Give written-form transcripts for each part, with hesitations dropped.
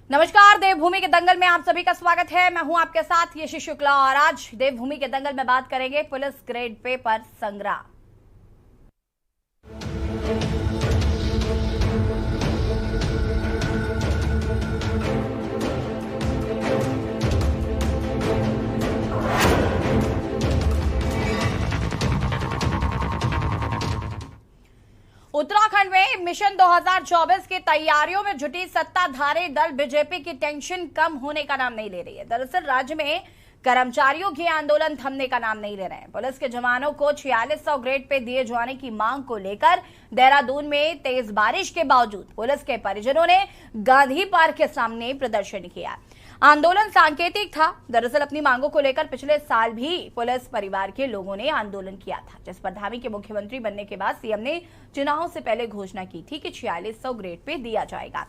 नमस्कार, देवभूमि के दंगल में आप सभी का स्वागत है। मैं हूं आपके साथ यशी शुक्ला और आज देवभूमि के दंगल में बात करेंगे पुलिस ग्रेड पे पर संग्राम। उत्तराखंड में मिशन 2024 की तैयारियों में जुटी सत्ताधारी दल बीजेपी की टेंशन कम होने का नाम नहीं ले रही है। दरअसल राज्य में कर्मचारियों के आंदोलन थमने का नाम नहीं ले रहे हैं। पुलिस के जवानों को 4600 ग्रेड पे दिए जाने की मांग को लेकर देहरादून में तेज बारिश के बावजूद पुलिस के परिजनों ने गांधी पार्क के सामने प्रदर्शन किया। आंदोलन सांकेतिक था। दरअसल अपनी मांगों को लेकर पिछले साल भी पुलिस परिवार के लोगों ने आंदोलन किया था, जिस पर धामी के मुख्यमंत्री बनने के बाद सीएम ने चुनाव से पहले घोषणा की थी कि 4600 ग्रेड पे दिया जाएगा,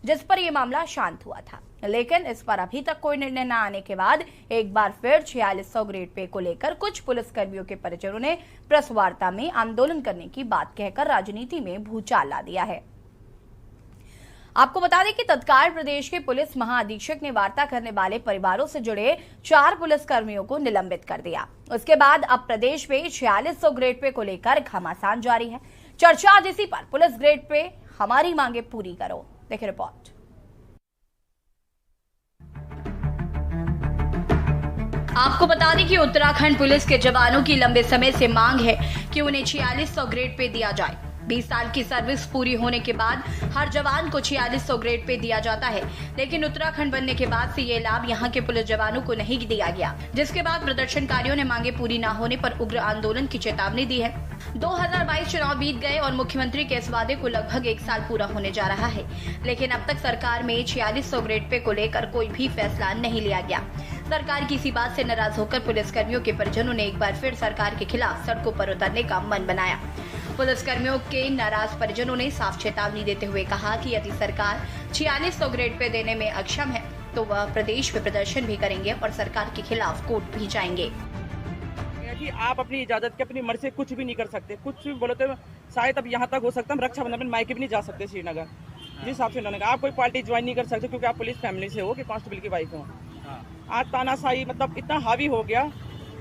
जिस पर यह मामला शांत हुआ था। लेकिन इस पर अभी तक कोई निर्णय न आने के बाद एक बार फिर 4600 ग्रेड पे को लेकर कुछ पुलिसकर्मियों के परिजनों ने प्रेस वार्ता में आंदोलन करने की बात कहकर राजनीति में भूचाल ला दिया है। आपको बता दें कि तत्काल प्रदेश के पुलिस महाअधीक्षक ने वार्ता करने वाले परिवारों से जुड़े 4 पुलिसकर्मियों को निलंबित कर दिया। उसके बाद अब प्रदेश में 4600 ग्रेड पे को लेकर घमासान जारी है। चर्चा आज इसी पर, पुलिस ग्रेड पे हमारी मांगे पूरी करो। देखिए रिपोर्ट। आपको बता दें कि उत्तराखंड पुलिस के जवानों की लंबे समय से मांग है कि उन्हें 4600 ग्रेड पे दिया जाए। 20 साल की सर्विस पूरी होने के बाद हर जवान को 4600 ग्रेड पे दिया जाता है, लेकिन उत्तराखंड बनने के बाद से ये लाभ यहाँ के पुलिस जवानों को नहीं दिया गया, जिसके बाद प्रदर्शनकारियों ने मांगे पूरी न होने पर उग्र आंदोलन की चेतावनी दी है। 2022 चुनाव बीत गए और मुख्यमंत्री के इस वादे को लगभग 1 साल पूरा होने जा रहा है, लेकिन अब तक सरकार में 4600 ग्रेड पे को लेकर कोई भी फैसला नहीं लिया गया। सरकार की इसी बात से नाराज होकर पुलिसकर्मियों के परिजनों ने एक बार फिर सरकार के खिलाफ सड़कों पर उतरने का मन बनाया। पुलिसकर्मियों के नाराज परिजनों ने साफ चेतावनी देते हुए कहा कि यदि सरकार 4600 ग्रेड पे देने में अक्षम है तो वह प्रदेश में प्रदर्शन भी करेंगे और सरकार के खिलाफ कोर्ट भी जाएंगे। कि आप अपनी इजाजत के अपनी मर्जी से कुछ भी नहीं कर सकते, कुछ भी बोले तो शायद अब यहाँ तक हो सकता है, हम रक्षाबंधन में मायके भी नहीं जा सकते श्रीनगर। जिस हिसाब से उन्होंने कहा आप कोई पार्टी ज्वाइन नहीं कर सकते क्योंकि आप पुलिस फैमिली से हो कि कांस्टेबल की वाइफ हो। आज तानाशाही मतलब इतना हावी हो गया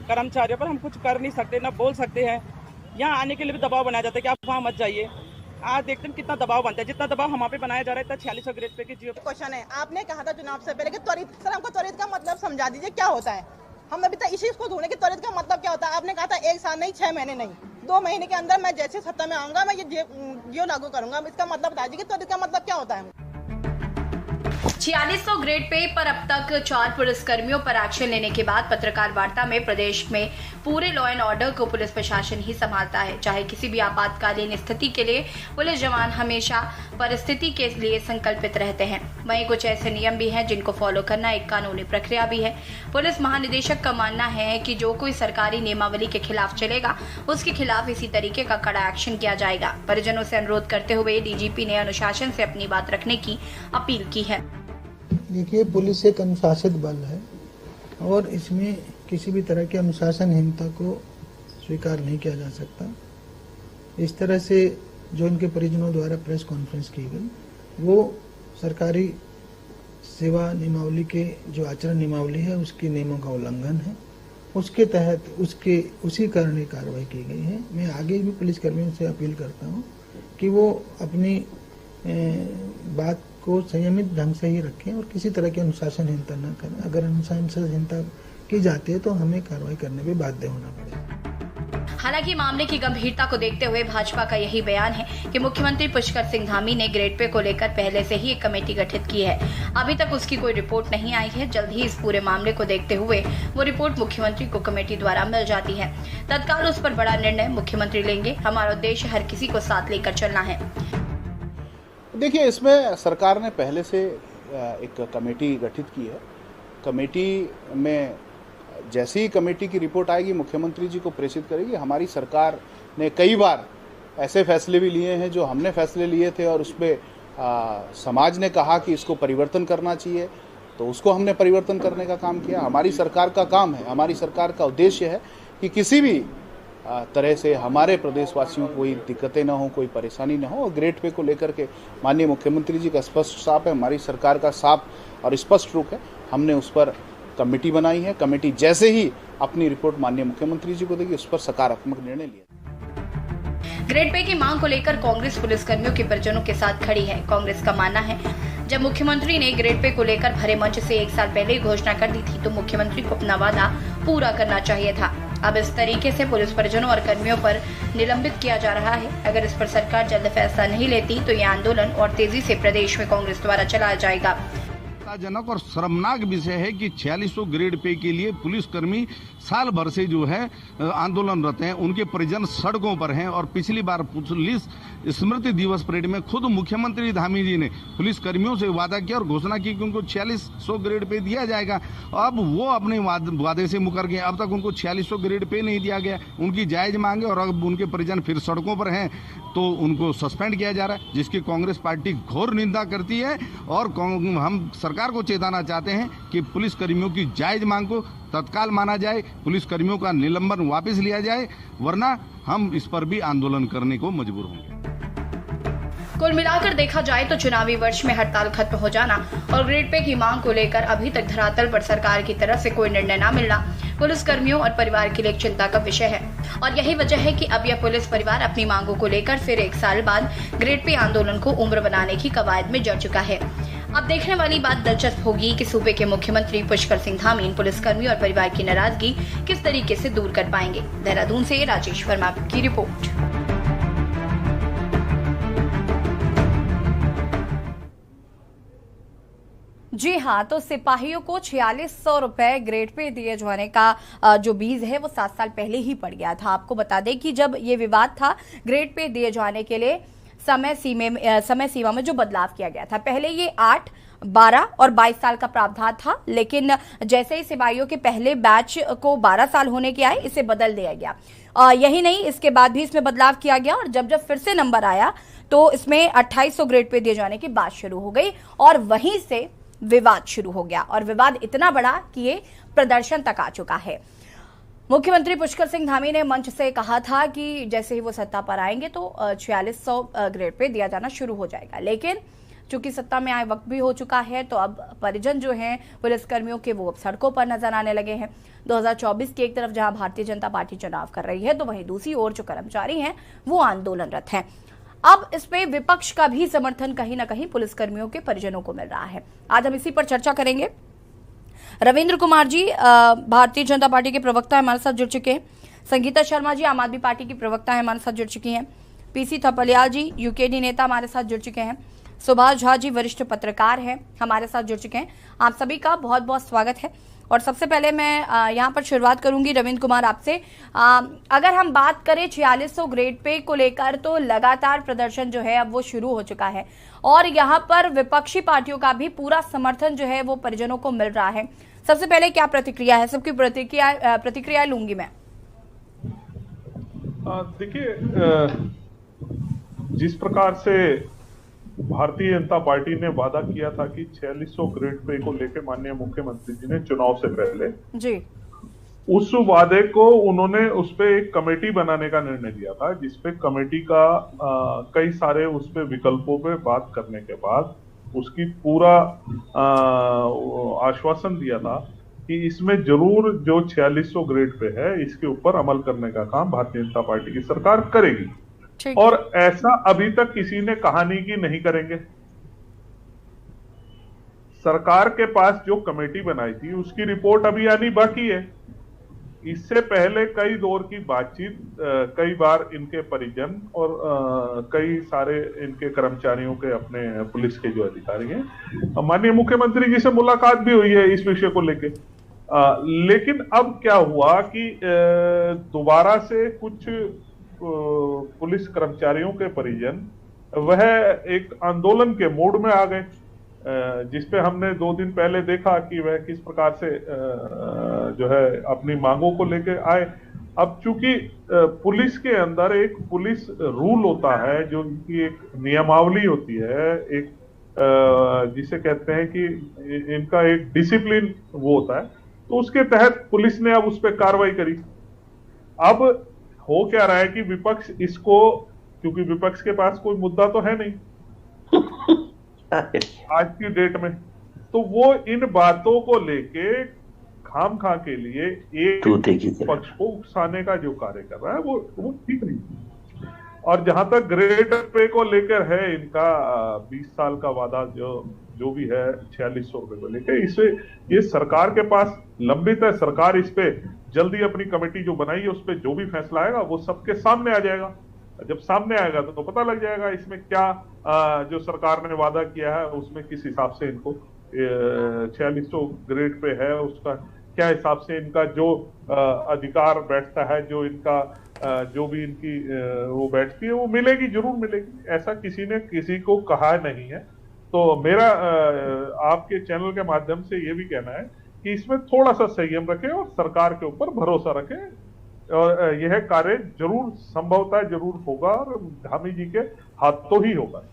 कर्मचारियों पर, हम कुछ कर नहीं सकते, ना बोल सकते हैं। यहाँ आने के लिए भी दबाव बनाया जाता है कि आप वहाँ मत जाइए। आज देखते हैं कितना दबाव बनता है, जितना दबाव हम पे बनाया जा रहा है इतना 4600 ग्रेड पे की जो क्वेश्चन है। आपने कहा था चुनाव से पहले कि त्वरित, सर हमको त्वरित का मतलब समझा दीजिए क्या होता है। हम अभी तक इसी को ढूंढे कि त्वरित का मतलब क्या होता है। आपने कहा था 1 साल नहीं, 6 महीने नहीं, 2 महीने के अंदर मैं जैसे सत्ता में आऊंगा मैं ये जियो लागू करूंगा। इसका मतलब बता दीजिए कि त्वरित का मतलब क्या होता है। 4600 ग्रेड पे पर अब तक 4 पुलिसकर्मियों पर एक्शन लेने के बाद पत्रकार वार्ता में प्रदेश में पूरे लॉ एंड ऑर्डर को पुलिस प्रशासन ही संभालता है। चाहे किसी भी आपातकालीन स्थिति के लिए पुलिस जवान हमेशा परिस्थिति के लिए संकल्पित रहते हैं। वहीं कुछ ऐसे नियम भी हैं जिनको फॉलो करना एक कानूनी प्रक्रिया भी है। पुलिस महानिदेशक का मानना है कि जो कोई सरकारी नियमावली के खिलाफ चलेगा उसके खिलाफ इसी तरीके का कड़ा एक्शन किया जाएगा। परिजनों से अनुरोध करते हुए डीजीपी ने अनुशासन से अपनी बात रखने की अपील की है। देखिए, पुलिस एक अनुशासित बल है और इसमें किसी भी तरह की अनुशासनहीनता को स्वीकार नहीं किया जा सकता। इस तरह से जो इनके परिजनों द्वारा प्रेस कॉन्फ्रेंस की गई वो सरकारी सेवा नियमावली के जो आचरण नियमावली है उसके नियमों का उल्लंघन है। उसके तहत उसी कारण कार्रवाई की गई है। मैं आगे भी पुलिसकर्मियों से अपील करता हूँ कि वो अपनी बात को संयमित ढंग से ही रखें और किसी तरह की अनुशासनहीनता न करें। अगर अनुशासनहीनता की जाती है तो हमें कार्रवाई करने में बाध्य होना पड़ेगा। हालांकि मामले की गंभीरता को देखते हुए भाजपा का यही बयान है कि मुख्यमंत्री पुष्कर सिंह धामी ने ग्रेड पे को लेकर पहले से ही एक कमेटी गठित की है। अभी तक उसकी कोई रिपोर्ट नहीं आई है। जल्द ही इस पूरे मामले को देखते हुए वो रिपोर्ट मुख्यमंत्री को कमेटी द्वारा मिल जाती है। तत्काल उस पर बड़ा निर्णय मुख्यमंत्री लेंगे। हमारा उद्देश्य हर किसी को साथ लेकर चलना है। देखिए, इसमें सरकार ने पहले से एक कमेटी गठित की है। कमेटी में जैसे ही कमेटी की रिपोर्ट आएगी मुख्यमंत्री जी को प्रेषित करेगी। हमारी सरकार ने कई बार ऐसे फैसले भी लिए हैं जो हमने फैसले लिए थे और उसमें समाज ने कहा कि इसको परिवर्तन करना चाहिए, तो उसको हमने परिवर्तन करने का काम किया। हमारी सरकार का काम है, हमारी सरकार का उद्देश्य है कि किसी भी तरह से हमारे प्रदेशवासियों को कोई दिक्कतें ना हो, कोई परेशानी ना हो। और ग्रेड पे को लेकर के माननीय मुख्यमंत्री जी का स्पष्ट साफ है, हमारी सरकार का साफ और स्पष्ट रुख है। हमने उस पर कमेटी बनाई है। कमेटी जैसे ही अपनी रिपोर्ट माननीय मुख्यमंत्री जी को देगी, उस पर सकारात्मक निर्णय लिया। ग्रेड पे की मांग को लेकर कांग्रेस पुलिसकर्मियों के परिजनों के साथ खड़ी है। कांग्रेस का मानना है, जब मुख्यमंत्री ने ग्रेड पे को लेकर भरे मंच से 1 साल पहले ही घोषणा कर दी थी तो मुख्यमंत्री को अपना वादा पूरा करना चाहिए था। अब इस तरीके से पुलिस परिजनों और कर्मियों पर निलंबित किया जा रहा है। अगर इस पर सरकार जल्द फैसला नहीं लेती तो ये आंदोलन और तेजी से प्रदेश में कांग्रेस द्वारा चलाया जाएगा। जनक और शर्मनाक विषय है कि 4600 ग्रेड पे के लिए पुलिसकर्मी साल भर से जो है आंदोलनरत हैं, उनके परिजन सड़कों पर हैं। और पिछली बार पुलिस स्मृति दिवस परेड में खुद मुख्यमंत्री धामी जी ने पुलिस कर्मियों से वादा किया और घोषणा की कि उनको 4600 ग्रेड पे दिया जाएगा। अब वो अपने वादे से मुकर गए। अब तक उनको 4600 ग्रेड पे नहीं दिया गया। उनकी जायज मांगे और अब उनके परिजन फिर सड़कों पर हैं तो उनको सस्पेंड किया जा रहा है, जिसकी कांग्रेस पार्टी घोर निंदा करती है। और हम सरकार को चेताना चाहते हैं कि पुलिस कर्मियों की जायज मांग को तत्काल माना जाए, पुलिस कर्मियों का निलंबन वापस लिया जाए, वरना हम इस पर भी आंदोलन करने को मजबूर होंगे। कुल मिलाकर देखा जाए तो चुनावी वर्ष में हड़ताल खत्म हो जाना और ग्रेड पे की मांग को लेकर अभी तक धरातल पर सरकार की तरफ से कोई निर्णय न मिलना पुलिस कर्मियों और परिवार के लिए एक चिंता का विषय है। और यही वजह है कि अब यह पुलिस परिवार अपनी मांगों को लेकर फिर 1 साल बाद ग्रेड पे आंदोलन को उम्र बनाने की कवायद में जड़ चुका है। अब देखने वाली बात दिलचस्प होगी कि सूबे के मुख्यमंत्री पुष्कर सिंह धामी पुलिसकर्मी और परिवार की नाराजगी किस तरीके से दूर कर पाएंगे। देहरादून से राजेश वर्मा की रिपोर्ट। जी हाँ, तो सिपाहियों को 4600 रुपए ग्रेड पे दिए जाने का जो बीज है वो 7 साल पहले ही पड़ गया था। आपको बता दें कि जब ये विवाद था ग्रेड पे दिए जाने के लिए समय सीमा में जो बदलाव किया गया था, पहले ये 8, 12 और 22 साल का प्रावधान था, लेकिन जैसे ही सिपाहियों के पहले बैच को 12 साल होने के आए इसे बदल दिया गया। यही नहीं, इसके बाद भी इसमें बदलाव किया गया और जब फिर से नंबर आया तो इसमें 2800 ग्रेड पे दिए जाने की बात शुरू हो गई और वहीं से विवाद शुरू हो गया और विवाद इतना बड़ा कि ये प्रदर्शन तक आ चुका है। मुख्यमंत्री पुष्कर सिंह धामी ने मंच से कहा था कि जैसे ही वो सत्ता पर आएंगे तो 4600 ग्रेड पे दिया जाना शुरू हो जाएगा, लेकिन चूंकि सत्ता में आए वक्त भी हो चुका है तो अब परिजन जो हैं पुलिसकर्मियों के वो अब सड़कों पर नजर आने लगे हैं। 2024 की एक तरफ जहां भारतीय जनता पार्टी चुनाव कर रही है तो वहीं दूसरी ओर जो कर्मचारी हैं वो आंदोलनरत हैं। अब इस पे विपक्ष का भी समर्थन कहीं ना कहीं पुलिसकर्मियों के परिजनों को मिल रहा है। आज हम इसी पर चर्चा करेंगे। रविंद्र कुमार जी भारतीय जनता पार्टी के प्रवक्ता हमारे साथ जुड़ चुके हैं। संगीता शर्मा जी आम आदमी पार्टी की प्रवक्ता है, हमारे साथ जुड़ चुकी हैं। पीसी थपलियाल जी यूकेडी नेता हमारे साथ जुड़ चुके हैं। सुभाष झा जी वरिष्ठ पत्रकार हैं, हमारे साथ जुड़ चुके हैं। आप सभी का बहुत बहुत स्वागत है। और सबसे पहले मैं यहाँ पर शुरुआत करूंगी रविंद्र कुमार आपसे। अगर हम बात करें 4600 ग्रेड पे को लेकर तो लगातार प्रदर्शन जो है अब वो शुरू हो चुका है और यहाँ पर विपक्षी पार्टियों का भी पूरा समर्थन जो है वो परिजनों को मिल रहा है। सबसे पहले क्या प्रतिक्रिया है? सबकी प्रतिक्रिया लूंगी मैं। देखिए, जिस प्रकार से भारतीय जनता पार्टी ने वादा किया था कि 4600 ग्रेड पे को लेकर माननीय मुख्यमंत्री जी ने चुनाव से पहले जी उस वादे को उन्होंने उस पे एक कमेटी बनाने का निर्णय लिया था, जिसपे कमेटी का कई सारे उस पे विकल्पों पे बात करने के बाद उसकी पूरा आश्वासन दिया था कि इसमें जरूर जो 4600 ग्रेड पे है इसके ऊपर अमल करने का काम भारतीय जनता पार्टी की सरकार करेगी। और ऐसा अभी तक किसी ने कहा नहीं कि नहीं करेंगे। सरकार के पास जो कमेटी बनाई थी उसकी रिपोर्ट अभी आनी बाकी है। इससे पहले कई दौर की बातचीत कई बार इनके परिजन और कई सारे इनके कर्मचारियों के अपने पुलिस के जो अधिकारी हैं माननीय मुख्यमंत्री जी से मुलाकात भी हुई है इस विषय को लेके। लेकिन अब क्या हुआ कि दोबारा से कुछ पुलिस कर्मचारियों के परिजन वह एक आंदोलन के मूड में आ गए, जिसपे हमने 2 दिन पहले देखा कि वह किस प्रकार से जो है अपनी मांगों को लेकर आए। अब चूंकि पुलिस के अंदर एक पुलिस रूल होता है, जो इनकी एक नियमावली होती है, एक जिसे कहते हैं कि इनका एक डिसिप्लिन वो होता है, तो उसके तहत पुलिस ने अब उस पर कार्रवाई करी। अब हो क्या रहा है कि विपक्ष इसको, क्योंकि विपक्ष के पास कोई मुद्दा तो है नहीं आज की डेट में, तो वो इन बातों को लेके खामखा के लिए एक पक्ष को उकसाने का जो कार्य कर रहा है वो ठीक नहीं। और जहां तक ग्रेड पे को लेकर है इनका 20 साल का वादा जो भी है 4600 रुपए को लेकर, इसे ये सरकार के पास लंबित है। सरकार इस पे जल्दी अपनी कमेटी जो बनाई है उस पे जो भी फैसला आएगा वो सबके सामने आ जाएगा। जब सामने आएगा तो पता लग जाएगा इसमें क्या जो सरकार ने वादा किया है उसमें किस हिसाब से इनको 4600 ग्रेड पे है उसका क्या हिसाब से इनका जो अधिकार बैठता है, जो इनका जो भी इनकी वो बैठती है वो मिलेगी, जरूर मिलेगी। ऐसा किसी ने किसी को कहा नहीं है। तो मेरा आपके चैनल के माध्यम से ये भी कहना है कि इसमें थोड़ा सा संयम रखें और सरकार के ऊपर भरोसा रखें और यह कार्य जरूर संभवतः जरूर होगा और धामी जी के हाथों ही होगा।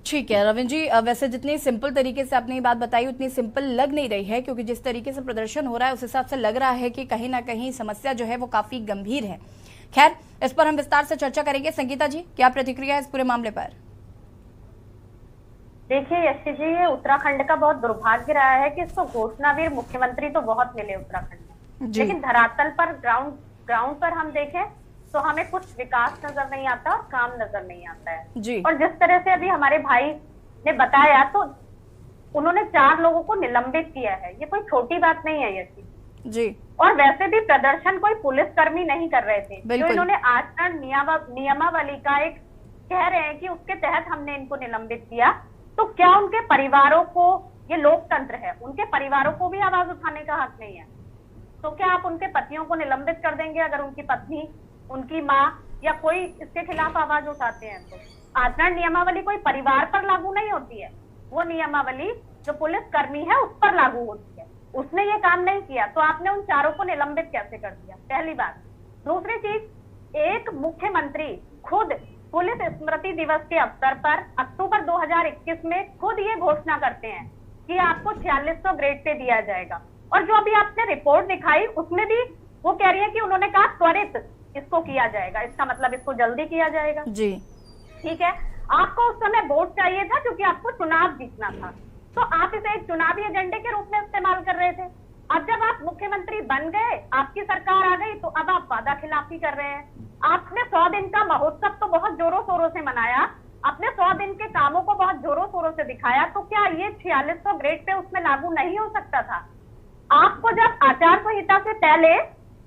ठीक है रविंद्र जी, वैसे जितनी सिंपल तरीके से आपने ये बात बताई उतनी सिंपल लग नहीं रही है, क्योंकि जिस तरीके से प्रदर्शन हो रहा है उस हिसाब से लग रहा है कि कहीं ना कहीं समस्या जो है वो काफी गंभीर है। खैर, इस पर हम विस्तार से चर्चा करेंगे। संगीता जी, क्या प्रतिक्रिया है इस पूरे मामले पर? देखिए यशी जी, ये उत्तराखंड का बहुत दुर्भाग्य रहा है कि इसको घोषणावीर मुख्यमंत्री तो बहुत मिले उत्तराखंड में, लेकिन धरातल पर ग्राउंड पर हम देखें तो हमें कुछ विकास नजर नहीं आता और काम नजर नहीं आता है जी। और जिस तरह से अभी हमारे भाई ने बताया तो उन्होंने 4 लोगों को निलंबित किया है, ये कोई छोटी बात नहीं है यशी जी। और वैसे भी प्रदर्शन कोई पुलिसकर्मी नहीं कर रहे थे, जो इन्होंने आचरण नियमावली का एक कह रहे हैं कि उसके तहत हमने इनको निलंबित किया, तो क्या उनके परिवारों को, ये लोकतंत्र है, उनके परिवारों को भी आवाज उठाने का हक नहीं है? तो क्या आप उनके पतियों को निलंबित कर देंगे अगर उनकी पत्नी, उनकी माँ या कोई इसके खिलाफ आवाज उठाते हैं? तो आचरण नियमावली कोई परिवार पर लागू नहीं होती है, वो नियमावली जो पुलिस कर्मी है उस पर लागू होती है। उसने ये काम नहीं किया तो आपने उन 4 को निलंबित कैसे कर दिया? पहली बात। दूसरी चीज, एक मुख्यमंत्री खुद पुलिस स्मृति दिवस के अवसर पर अक्टूबर 2021 में खुद ये घोषणा करते हैं कि आपको 4600 ग्रेड पे दिया जाएगा, और जो अभी आपने रिपोर्ट दिखाई उसमें भी वो कह रही है कि उन्होंने कहा त्वरित इसको किया जाएगा, इसका मतलब इसको जल्दी किया जाएगा जी। ठीक है, आपको उस समय वोट चाहिए था क्योंकि आपको चुनाव जीतना था, तो आप इसे एक चुनावी एजेंडे के रूप में इस्तेमाल कर रहे थे। अब जब आप मुख्यमंत्री बन गए, आपकी सरकार आ गई, तो अब आप वादा खिलाफी कर रहे हैं। आपने 100 दिन का महोत्सव तो बहुत जोरों शोरों से मनाया, अपने 100 दिन के कामों को बहुत जोरों शोरों से दिखाया, तो क्या ये 4600 ग्रेड पे उसमें लागू नहीं हो सकता था? आपको जब आचार संहिता से पहले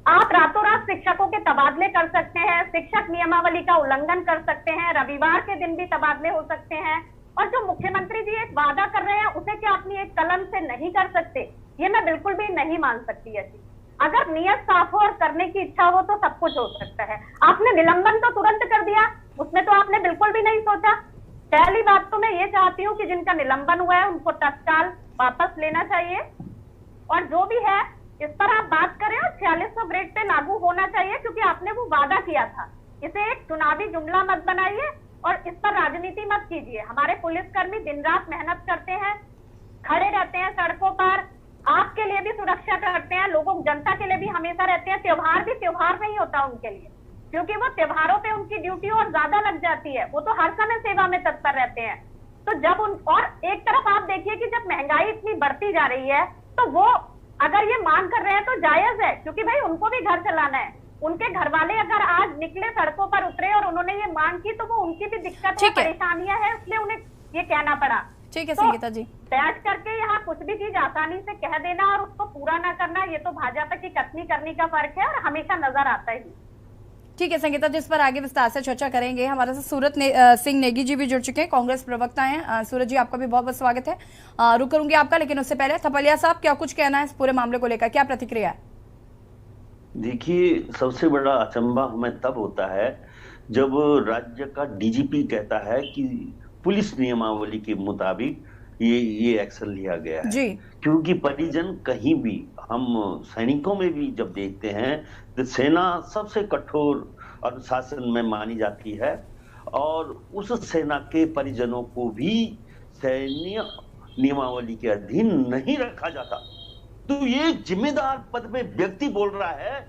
आप रातों रात शिक्षकों के तबादले कर सकते हैं, शिक्षक नियमावली का उल्लंघन कर सकते हैं, रविवार के दिन भी तबादले हो सकते हैं, और जो मुख्यमंत्री जी एक वादा कर रहे हैं उसे क्या अपनी एक कलम से नहीं कर सकते? ये मैं बिल्कुल भी नहीं मान सकती ऐसी। अगर नियत साफ हो और करने की इच्छा हो तो सब कुछ हो सकता है। आपने निलंबन तो तुरंत कर दिया, उसमें तो आपने बिल्कुल भी नहीं सोचा। पहली बात तो मैं ये चाहती हूँ कि जिनका निलंबन हुआ है उनको तत्काल वापस लेना चाहिए, और जो भी है इस पर आप बात करें और 4600 ग्रेड पे लागू होना चाहिए, क्योंकि आपने वो वादा किया था। इसे एक चुनावी जुमला मत बनाइए और इस पर राजनीति मत कीजिए। हमारे पुलिसकर्मी दिन रात मेहनत करते हैं, खड़े रहते हैं सड़कों पर, आपके लिए भी सुरक्षा करते हैं, लोगों जनता के लिए भी हमेशा रहते हैं। त्योहार भी त्योहार नहीं होता उनके लिए, क्योंकि वो त्योहारों पे उनकी ड्यूटी और ज्यादा लग जाती है, वो तो हर समय सेवा में तत्पर रहते हैं। तो जब और एक तरफ आप देखिए कि जब महंगाई इतनी बढ़ती जा रही है तो वो अगर ये मांग कर रहे हैं तो जायज है, क्योंकि भाई उनको भी घर चलाना है। उनके घर वाले अगर आज निकले सड़कों पर उतरे और उन्होंने ये मांग की तो वो उनकी भी दिक्कत है, परेशानियां है, इसलिए उन्हें ये कहना पड़ा। ठीक है संगीता जी, बैठ करके यहाँ कुछ भी चीज आसानी से कह देना और उसको पूरा ना करना, ये तो भाजपा की कथनी करनी का फर्क है और हमेशा नजर आता ही। ठीक है संगीता जी, इस पर आगे विस्तार से चर्चा करेंगे। हमारे साथ सूरत सिंह नेगी जी भी जुड़ चुके हैं, कांग्रेस प्रवक्ता हैं। सूरज जी, आपका भी बहुत बहुत स्वागत है। रुक करूंगी आपका, लेकिन उससे पहले थपलिया साहब, क्या कुछ कहना है इस पूरे मामले को लेकर, क्या प्रतिक्रिया है? देखिए, सबसे बड़ा अचंभा हमें तब होता है जब राज्य का डीजीपी कहता है कि पुलिस नियमावली के मुताबिक ये एक्शन लिया गया है जी। क्योंकि परिजन कहीं भी, हम सैनिकों में भी जब देखते हैं तो सेना सबसे कठोर अनुशासन में मानी जाती है, और उस सेना के परिजनों को भी सैन्य नियमावली के अधीन नहीं रखा जाता। तो ये जिम्मेदार पद में व्यक्ति बोल रहा है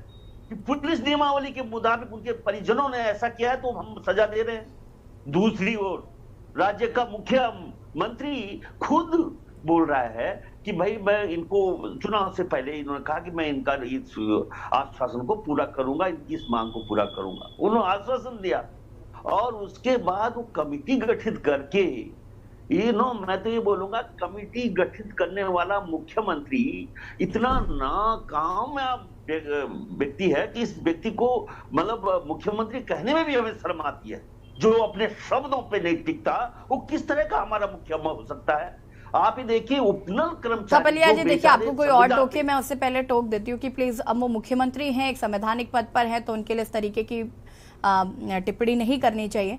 कि पुलिस नियमावली के मुताबिक उनके परिजनों ने ऐसा किया है तो हम सजा दे रहे हैं। दूसरी ओर राज्य का मुख्यमंत्री खुद बोल रहा है कि भाई मैं इनको चुनाव से पहले इन्होंने कहा कि मैं इनका इस आश्वासन को पूरा करूंगा, इनकी इस मांग को पूरा करूंगा, उन्होंने आश्वासन दिया। और उसके बाद वो कमिटी गठित करके मैं तो ये बोलूंगा कमिटी गठित करने वाला मुख्यमंत्री इतना नाकामयाब व्यक्ति है कि इस व्यक्ति को मतलब मुख्यमंत्री कहने में भी हमें शर्म आती है। जो अपने शब्दों पे नहीं टिकता वो किस तरह का हमारा मुख्यमंत्री हो सकता है। आप ही देखिए उपनल कर्मचारी कपलिया जी, देखिए आपको कोई और टोके, मैं उससे पहले टोक देती हूँ कि प्लीज, अब वो मुख्यमंत्री हैं, एक संवैधानिक पद पर है, तो उनके लिए इस तरीके की टिप्पणी नहीं करनी चाहिए।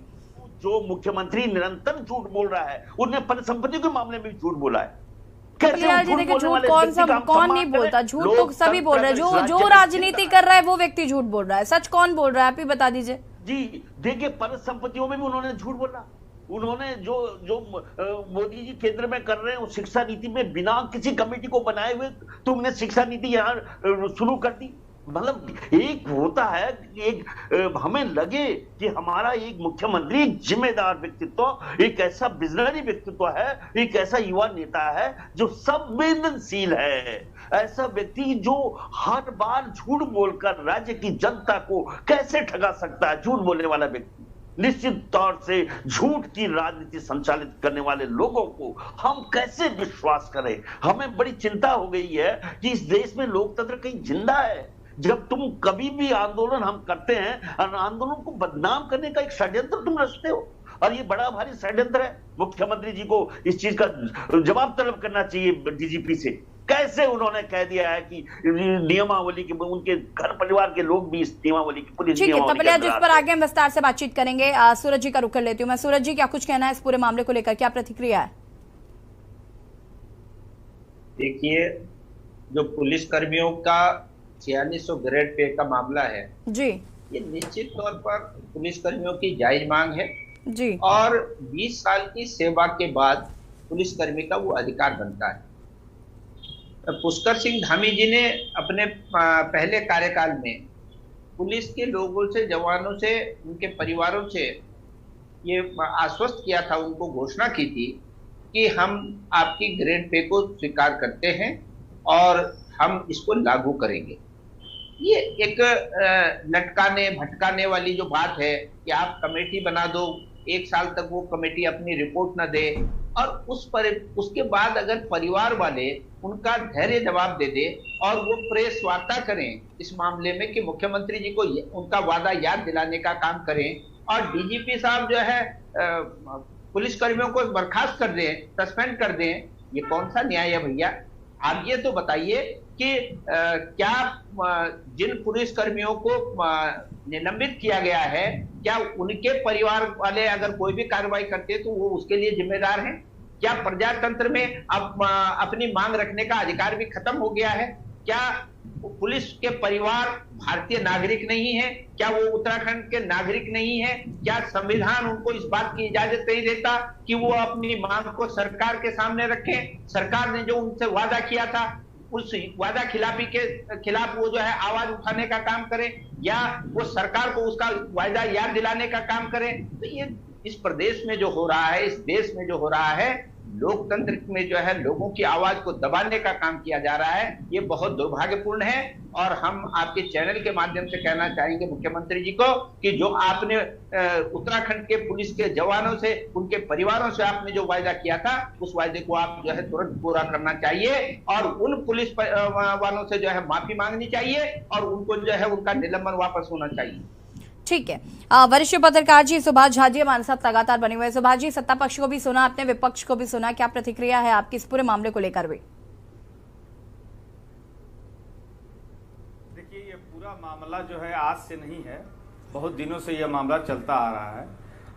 जो मुख्यमंत्री निरंतर झूठ बोल रहा है, उन्हें परिसंपत्ति के मामले में झूठ बोला है। कपलिया जी देखिए, झूठ कौन नहीं बोलता, झूठ तो सभी बोल रहे हैं। जो राजनीति कर रहा है वो व्यक्ति झूठ बोल रहा है, सच कौन बोल रहा है आप ही बता दीजिए। जी देखिए, परिसंपत्तियों में भी उन्होंने झूठ बोला। उन्होंने जो मोदी जी केंद्र में कर रहे हैं उस शिक्षा नीति में बिना किसी कमेटी को बनाए हुए तुमने शिक्षा नीति यहाँ शुरू कर दी। मतलब एक होता है एक हमें लगे कि हमारा एक मुख्यमंत्री एक जिम्मेदार व्यक्तित्व, एक ऐसा विजनरी व्यक्तित्व है, एक ऐसा युवा नेता है जो संवेदनशील है, ऐसा व्यक्ति जो हर बार झूठ बोलकर राज्य की जनता को कैसे ठगा सकता है। झूठ बोलने वाला व्यक्ति निश्चित तौर से झूठ की राजनीति संचालित करने वाले लोगों को हम कैसे विश्वास करें। हमें बड़ी चिंता हो गई है कि इस देश में लोकतंत्र कहीं जिंदा है। जब तुम कभी भी आंदोलन हम करते हैं, आंदोलन को बदनाम करने का एक षड्यंत्र तुम रचते हो, और ये बड़ा भारी षड्यंत्र है। मुख्यमंत्री जी को इस चीज का जवाब तलब करना चाहिए डीजीपी से। कैसे उन्होंने कह दिया है कि नियमावली के उनके घर परिवार के लोग भी इस नियमावली की पुलिस कपलिया जी, इस पर आगे हम विस्तार से बातचीत करेंगे। सूरज जी का रुख कर लेती हूँ मैं। सूरज जी, क्या कुछ कहना है इस पूरे मामले को लेकर, क्या प्रतिक्रिया है? देखिए, जो पुलिस कर्मियों का 4600 ग्रेड पे का मामला है जी, ये निश्चित तौर पर पुलिस कर्मियों की जायज मांग है जी, और 20 साल की सेवा के बाद पुलिसकर्मी का वो अधिकार बनता है। पुष्कर सिंह धामी जी ने अपने पहले कार्यकाल में पुलिस के लोगों से, जवानों से, उनके परिवारों से ये आश्वस्त किया था, उनको घोषणा की थी कि हम आपकी ग्रेड पे को स्वीकार करते हैं और हम इसको लागू करेंगे। ये एक लटकाने भटकाने वाली जो बात है कि आप कमेटी बना दो, 1 साल तक वो कमेटी अपनी रिपोर्ट न दे और उसके बाद अगर परिवार वाले उनका धैर्य जवाब दे दे और वो प्रेस वार्ता करें इस मामले में कि मुख्यमंत्री जी को उनका वादा याद दिलाने का काम करें, और डीजीपी साहब जो है पुलिस कर्मियों को बर्खास्त कर दें, सस्पेंड कर दें, ये कौन सा न्याय है भैया? आप ये तो बताइए कि क्या जिन पुलिस कर्मियों को निलंबित किया गया है, क्या उनके परिवार वाले अगर कोई भी कार्रवाई करते तो वो उसके लिए जिम्मेदार हैं? क्या प्रजातंत्र में अब अपनी मांग रखने का अधिकार भी खत्म हो गया है? क्या पुलिस के परिवार भारतीय नागरिक नहीं है? क्या वो उत्तराखंड के नागरिक नहीं है? क्या संविधान उनको इस बात की इजाजत नहीं देता कि वो अपनी मांग को सरकार के सामने रखें? सरकार ने जो उनसे वादा किया था उस वादा खिलाफी के खिलाफ वो जो है आवाज उठाने का काम करें, या वो सरकार को उसका वादा याद दिलाने का काम करें? तो ये इस प्रदेश में जो हो रहा है, इस देश में जो हो रहा है, लोकतंत्र में जो है लोगों की आवाज को दबाने का काम किया जा रहा है, ये बहुत दुर्भाग्यपूर्ण है। और हम आपके चैनल के माध्यम से कहना चाहेंगे मुख्यमंत्री जी को कि जो आपने उत्तराखंड के पुलिस के जवानों से, उनके परिवारों से आपने जो वायदा किया था, उस वायदे को आप जो है तुरंत पूरा करना चाहिए और उन पुलिस वालों से जो है माफी मांगनी चाहिए और उनको जो है उनका निलंबन वापस होना चाहिए। ठीक है, वरिष्ठ पत्रकार जी सुभाष झा जी हमारे साथ लगातार बने हुए। सुभाष जी, सत्ता पक्ष को भी सुना आपने, विपक्ष को भी सुना, क्या प्रतिक्रिया है आपकी इस पूरे मामले को लेकर भी? देखिए, ये पूरा मामला जो है आज से नहीं है, बहुत दिनों से यह मामला चलता आ रहा है।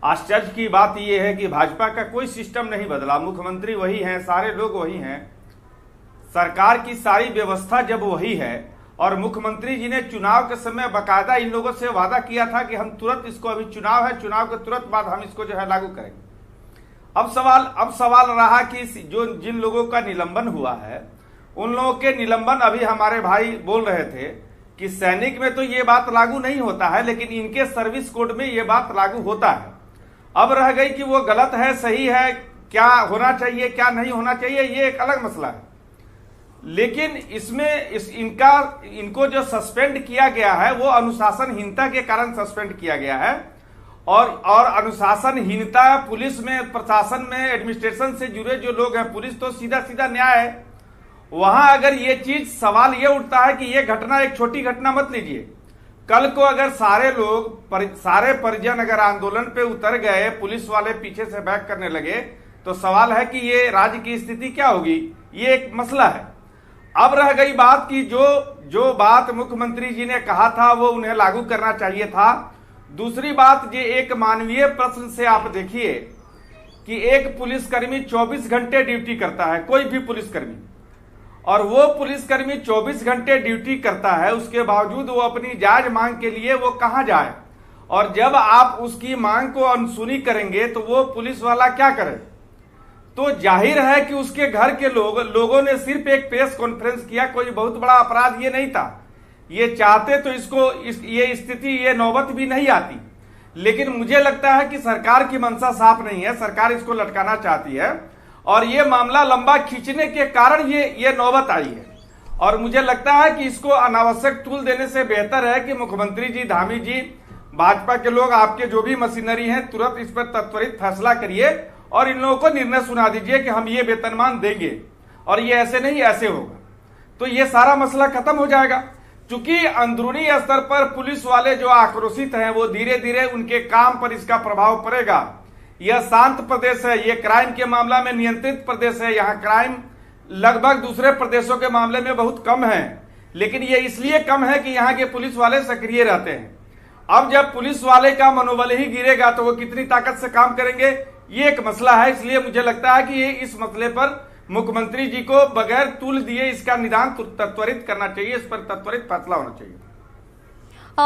आश्चर्य की बात यह है कि भाजपा का कोई सिस्टम नहीं बदला, मुख्यमंत्री वही हैं, सारे लोग वही हैं, सरकार की सारी व्यवस्था जब वही है, और मुख्यमंत्री जी ने चुनाव के समय बाकायदा इन लोगों से वादा किया था कि हम तुरंत इसको, अभी चुनाव है, चुनाव के तुरंत बाद हम इसको जो है लागू करेंगे। अब सवाल रहा कि जो जिन लोगों का निलंबन हुआ है उन लोगों के निलंबन, अभी हमारे भाई बोल रहे थे कि सैनिक में तो ये बात लागू नहीं होता है, लेकिन इनके सर्विस कोड में ये बात लागू होता है। अब रह गई कि वो गलत है सही है, क्या होना चाहिए क्या नहीं होना चाहिए, ये एक अलग मसला है। लेकिन इसमें इनको जो सस्पेंड किया गया है वो अनुशासनहीनता के कारण सस्पेंड किया गया है। और अनुशासनहीनता पुलिस में, प्रशासन में, एडमिनिस्ट्रेशन से जुड़े जो लोग हैं, पुलिस तो सीधा सीधा न्याय है, वहां अगर ये चीज सवाल ये उठता है कि ये घटना एक छोटी घटना मत लीजिए, कल को अगर सारे परिजन अगर आंदोलन पे उतर गए, पुलिस वाले पीछे से बैक करने लगे, तो सवाल है कि ये राज्य की स्थिति क्या होगी, ये एक मसला है। अब रह गई बात कि जो बात मुख्यमंत्री जी ने कहा था वो उन्हें लागू करना चाहिए था। दूसरी बात, ये एक मानवीय प्रश्न से आप देखिए कि एक पुलिसकर्मी 24 घंटे ड्यूटी करता है, कोई भी पुलिसकर्मी, और वो पुलिसकर्मी 24 घंटे ड्यूटी करता है, उसके बावजूद वो अपनी जायज मांग के लिए वो कहां जाए, और जब आप उसकी मांग को अनसुनी करेंगे तो वो पुलिस वाला क्या करे। तो जाहिर है कि उसके घर के लोगों ने सिर्फ एक प्रेस कॉन्फ्रेंस किया, कोई बहुत बड़ा अपराध ये नहीं था। ये चाहते तो ये स्थिति, ये नौबत भी नहीं आती। लेकिन मुझे लगता है कि सरकार की मंशा साफ नहीं है, सरकार इसको लटकाना चाहती है, और ये मामला लंबा खींचने के कारण ये नौबत आई है। और मुझे लगता है कि इसको अनावश्यक तूल देने से बेहतर है कि मुख्यमंत्री जी, धामी जी, भाजपा के लोग, आपके जो भी मशीनरी हैं, तुरंत इस पर त्वरित फैसला करिए और इन लोगों को निर्णय सुना दीजिए कि हम ये वेतनमान देंगे, और ये ऐसे नहीं ऐसे होगा, तो ये सारा मसला खत्म हो जाएगा। चूंकि अंदरूनी स्तर पर पुलिस वाले जो आक्रोशित हैं, वो धीरे धीरे उनके काम पर इसका प्रभाव पड़ेगा। यह शांत प्रदेश है, यह क्राइम के मामला में नियंत्रित प्रदेश है, यहाँ क्राइम लगभग दूसरे प्रदेशों के मामले में बहुत कम है, लेकिन ये इसलिए कम है कि यहाँ के पुलिस वाले सक्रिय रहते हैं। अब जब पुलिस वाले का मनोबल ही गिरेगा तो वो कितनी ताकत से काम करेंगे, ये एक मसला है। इसलिए मुझे लगता है कि ये इस मसले पर मुख्यमंत्री जी को बगैर तूल दिए इसका निदान त्वरित करना चाहिए, इस पर त्वरित फैसला होना चाहिए।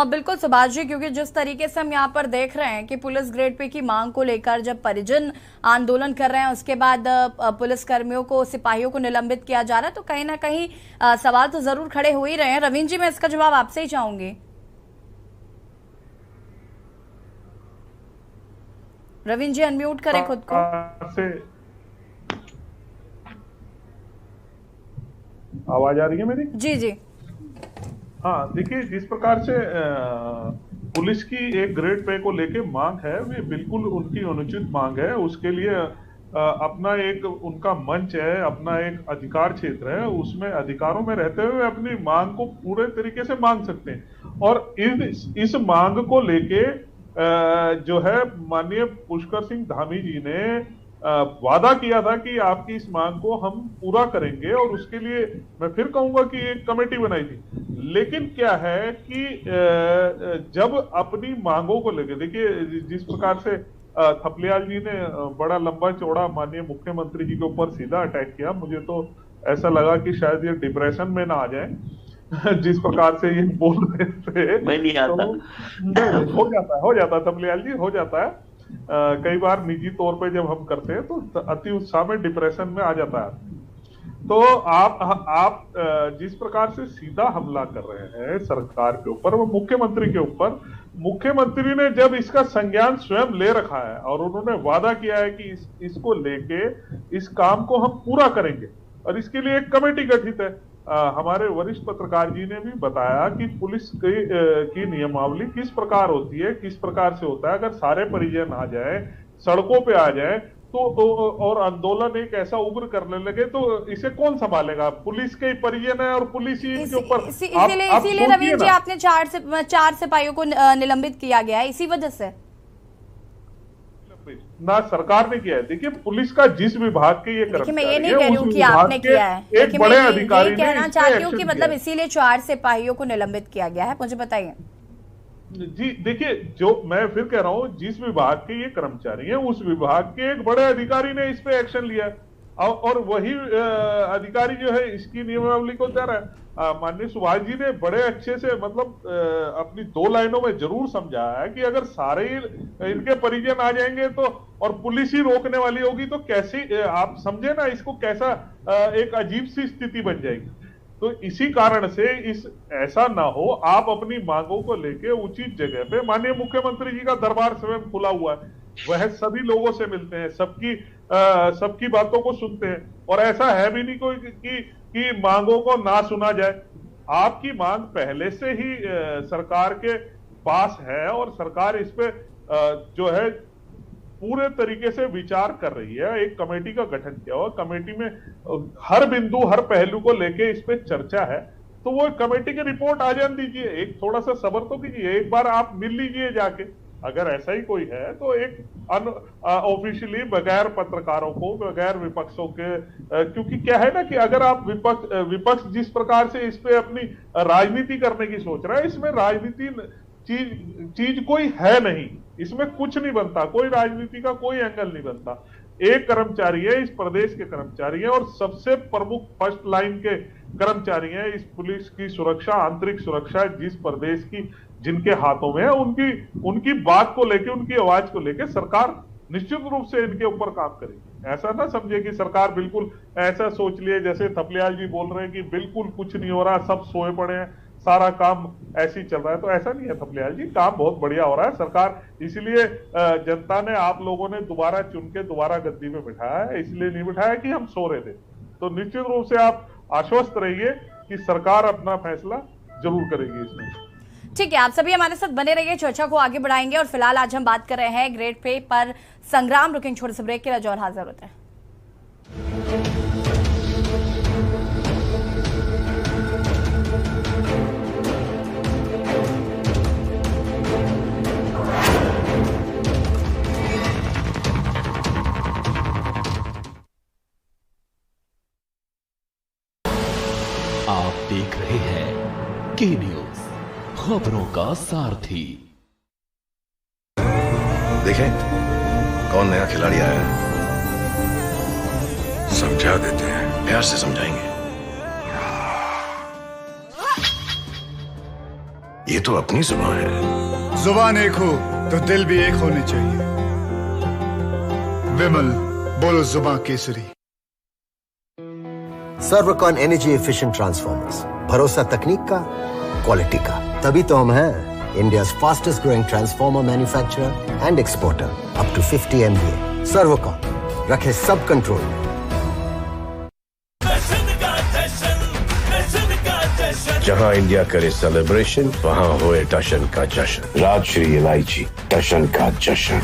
बिल्कुल सुभाष जी, क्योंकि जिस तरीके से हम यहाँ पर देख रहे हैं कि पुलिस ग्रेड पे की मांग को लेकर जब परिजन आंदोलन कर रहे हैं, उसके बाद पुलिस कर्मियों को, सिपाहियों को निलंबित किया जा रहा है, तो कहीं ना कहीं सवाल तो जरूर खड़े हो ही रहे हैं। रवींद्र जी, मैं इसका जवाब आपसे ही चाहूंगी। रवींद्र जी, अनम्यूट करें खुद को। आवाज आ रही है मेरी? जी जी। हाँ, देखिए, जिस प्रकार से पुलिस की एक ग्रेड पे को लेके मांग है, वे बिल्कुल उनकी अनुचित मांग है। उसके लिए अपना एक उनका मंच है, अपना एक अधिकार क्षेत्र है, उसमें अधिकारों में रहते हुए अपनी मांग को पूरे तरीके से मांग सकते हैं। और इस मांग को लेके जो है माननीय पुष्कर सिंह धामी जी ने वादा किया था कि आपकी इस मांग को हम पूरा करेंगे, और उसके लिए मैं फिर कहूंगा कि एक कमेटी बनाई थी। लेकिन क्या है कि जब अपनी मांगों को लेकर, देखिए जिस प्रकार से थपलियाल जी ने बड़ा लंबा चौड़ा माननीय मुख्यमंत्री जी के ऊपर सीधा अटैक किया, मुझे तो ऐसा लगा कि शायद ये डिप्रेशन में ना आ जाए जिस प्रकार से ये बोल रहे थे। मैं नहीं आता। तो हो जाता है थपलियाल जी, हो जाता है। कई बार निजी तौर पे जब हम करते हैं तो अति उत्साह में डिप्रेशन में आ जाता है। तो आप जिस प्रकार से सीधा हमला कर रहे हैं सरकार के ऊपर, वो मुख्यमंत्री के ऊपर, मुख्यमंत्री ने जब इसका संज्ञान स्वयं ले रखा है और उन्होंने वादा किया है कि इसको लेके इस काम को हम पूरा करेंगे, और इसके लिए एक कमेटी गठित है। हमारे वरिष्ठ पत्रकार जी ने भी बताया कि पुलिस की नियमावली किस प्रकार होती है, किस प्रकार से होता है। अगर सारे परिजन आ जाए, सड़कों पे आ जाए, तो और आंदोलन एक ऐसा उग्र करने लगे, तो इसे कौन संभालेगा? पुलिस के परिजन है और पुलिस ही इनके ऊपर। इसीलिए रवींद्र जी, आपने 4 सिपाहियों को निलंबित किया गया है, इसी वजह से ना सरकार ने किया है। देखिए, पुलिस का जिस विभाग के ये कर्मचारी, मैं ये नहीं कह रही हूँ कि आपने किया है, एक बड़े अधिकारी ने कहना चाहती हूँ कि मतलब इसीलिए 4 सिपाहियों को निलंबित किया गया है, मुझे बताइए। जी देखिए, जो मैं फिर कह रहा हूँ, जिस विभाग के ये कर्मचारी हैं, उस विभाग के एक बड़े अधिकारी ने इस पे एक्शन लिया, और वही अधिकारी जो है इसकी नियमावली को तैयार है। माननीय सुभाष जी ने बड़े अच्छे से, मतलब अपनी 2 लाइनों में जरूर समझाया है कि अगर सारे इनके परिजन आ जाएंगे तो, और पुलिस ही रोकने वाली होगी, तो कैसे, आप समझे ना इसको, कैसा एक अजीब सी स्थिति बन जाएगी। तो इसी कारण से ऐसा ना हो, आप अपनी मांगों को लेके उचित जगह पे, माननीय मुख्यमंत्री जी का दरबार स्वयं खुला हुआ है, वह सभी लोगों से मिलते हैं, सबकी बातों को सुनते हैं, और ऐसा है भी नहीं कोई कि मांगों को ना सुना जाए। आपकी मांग पहले से ही सरकार के पास है और सरकार इस पे जो है पूरे तरीके से विचार कर रही है। एक कमेटी का गठन किया हुआ, कमेटी में हर बिंदु, हर पहलू को लेके इस पे चर्चा है, तो वो कमेटी की रिपोर्ट आ जाने दीजिए, एक थोड़ा सा सब्र तो कीजिए, एक बार आप मिल लीजिए जाके, अगर ऐसा ही कोई है तो एक ऑफिशियली बगैर पत्रकारों को, बगैर विपक्षों के, क्योंकि क्या है ना कि अगर आप विपक्ष जिस प्रकार से इस पे अपनी राजनीति करने की सोच रहा है, इसमें राजनीति चीज कोई है नहीं, इसमें कुछ नहीं बनता, कोई राजनीति का कोई एंगल नहीं बनता। एक कर्मचारी है, इस प्रदेश के कर्मचारी है और सबसे प्रमुख फर्स्ट लाइन के कर्मचारी हैं इस पुलिस की सुरक्षा, आंतरिक सुरक्षा जिस प्रदेश की, जिनके हाथों में है, उनकी बात को लेके, उनकी आवाज को लेके सरकार निश्चित रूप से इनके ऊपर काम करेगी। ऐसा ना समझे कि सरकार बिल्कुल ऐसा सोच लिए जैसे थपलियाल जी बोल रहे हैं कि बिल्कुल कुछ नहीं हो रहा, सब सोए पड़े हैं, सारा काम ऐसे ही चल रहा है, तो ऐसा नहीं है थपलियाल जी, काम बहुत बढ़िया हो रहा है। सरकार इसलिए जनता ने, आप लोगों ने दोबारा चुन के दोबारा गद्दी में बिठाया है, इसलिए नहीं बिठाया कि हम सो रहे थे। तो निश्चित रूप से आप आश्वस्त रहिए कि सरकार अपना फैसला जरूर करेगी इसमें। ठीक है, आप सभी हमारे साथ बने रहिए, चर्चा को आगे बढ़ाएंगे। और फिलहाल आज हम बात कर रहे हैं ग्रेड पे पर संग्राम। रुकेंगे छोटे से ब्रेक के लिए, जौहर हाजिर होते हैं। आप देख रहे हैं के न्यूज, खबरों का सारथी। देखें कौन नया खिलाड़ी आया है, समझा देते हैं, प्यार से समझाएंगे। ये तो अपनी जुबान है। जुबान एक हो तो दिल भी एक होने चाहिए। विमल, बोलो जुबान केसरी। सर्वकॉन एनर्जी एफिशिएंट ट्रांसफॉर्मर्स, भरोसा तकनीक का, क्वालिटी का, तभी तो हम हैं India's fastest growing transformer manufacturer and exporter, up to 50 MVA। Servokon, रखे सब कंट्रोल में। जहां इंडिया करे सेलिब्रेशन, वहां होए टशन का जश्न। राजश्री इलायची, टशन का जश्न।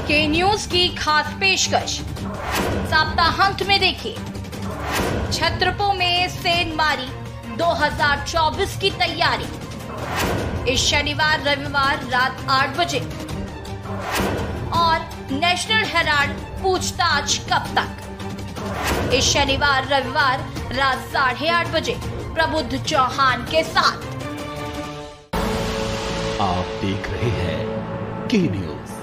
के न्यूज की खास पेशकश सप्ताहांत में देखिए, छत्रपुर में सेंधमारी 2024 की तैयारी इस शनिवार रविवार रात 8 बजे, और नेशनल हेराल्ड पूछताछ कब तक, इस शनिवार रविवार रात 8:30 बजे प्रबुद्ध चौहान के साथ। आप देख रहे हैं के न्यूज,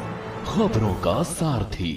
खबरों का सारथी।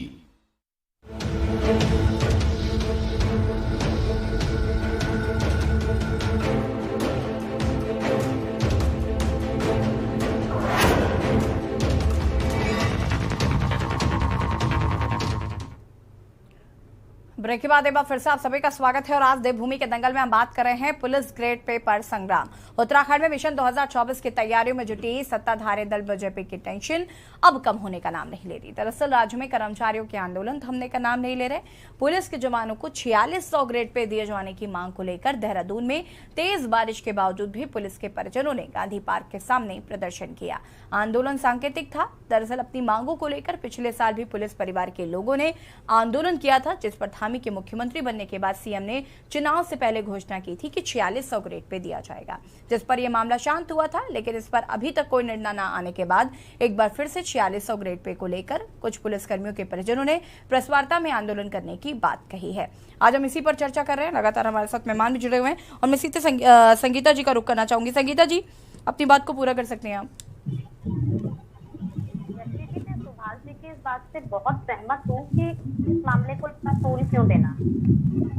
ब्रेक के बाद एक बार फिर से आप सभी का स्वागत है। और आज देवभूमि के दंगल में हम बात कर रहे हैं पुलिस ग्रेड पे पर संग्राम। उत्तराखंड में मिशन 2024 की तैयारियों में जुटी सत्ताधारी दल बीजेपी की टेंशन अब कम होने का नाम नहीं ले रही। दरअसल राज्य में कर्मचारियों के आंदोलन थमने का नाम नहीं ले रहे। पुलिस के जवानों को 4600 ग्रेड पे दिए जाने की मांग को लेकर देहरादून में तेज बारिश के बावजूद भी पुलिस के परिजनों ने गांधी पार्क के सामने प्रदर्शन किया। आंदोलन सांकेतिक था। दरअसल अपनी मांगों को लेकर पिछले साल भी पुलिस परिवार के लोगों ने आंदोलन किया था, जिस पर धामी के मुख्यमंत्री बनने के बाद सीएम ने चुनाव से पहले घोषणा की थी कि 4600 ग्रेड पे दिया जाएगा, जिस पर यह मामला शांत हुआ था। लेकिन इस पर अभी तक कोई निर्णय न आने के बाद एक बार फिर से 4600 ग्रेड पे को लेकर कुछ पुलिसकर्मियों के परिजनों ने प्रेस वार्ता में आंदोलन करने की बात कही है। आज हम इसी पर चर्चा कर रहे हैं। लगातार हमारे साथ मेहमान भी जुड़े हुए हैं और मैं सीधे संगीता जी का रुख करना चाहूंगी। संगीता जी, अपनी बात को पूरा कर सकते हैं आप। सुभाष जी की इस बात से बहुत सहमत हूँ कि इस मामले को इतना तूल क्यों देना।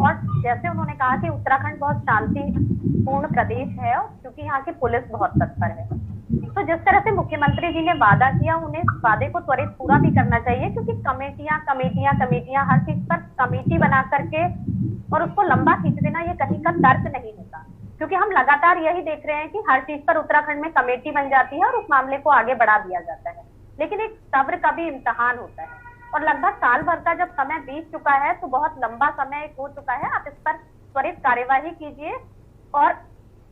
और जैसे उन्होंने कहा कि उत्तराखंड बहुत शांतिपूर्ण प्रदेश है और क्योंकि यहाँ की पुलिस बहुत तत्पर है, तो जिस तरह से मुख्यमंत्री जी ने वादा किया, उन्हें वादे को त्वरित पूरा भी करना चाहिए, क्योंकि कमेटियां हर चीज पर कमेटी बना करके और उसको लंबा खींच देना ये कहीं का तर्क नहीं होता, क्योंकि हम लगातार यही देख रहे हैं कि हर चीज पर उत्तराखंड में कमेटी बन जाती है और उस मामले को आगे बढ़ा दिया जाता है। लेकिन एक सब्र का भी इम्तिहान होता है और लगभग साल भर का जब समय बीत चुका है तो बहुत लंबा समय हो चुका है। आप इस पर त्वरित कार्यवाही कीजिए और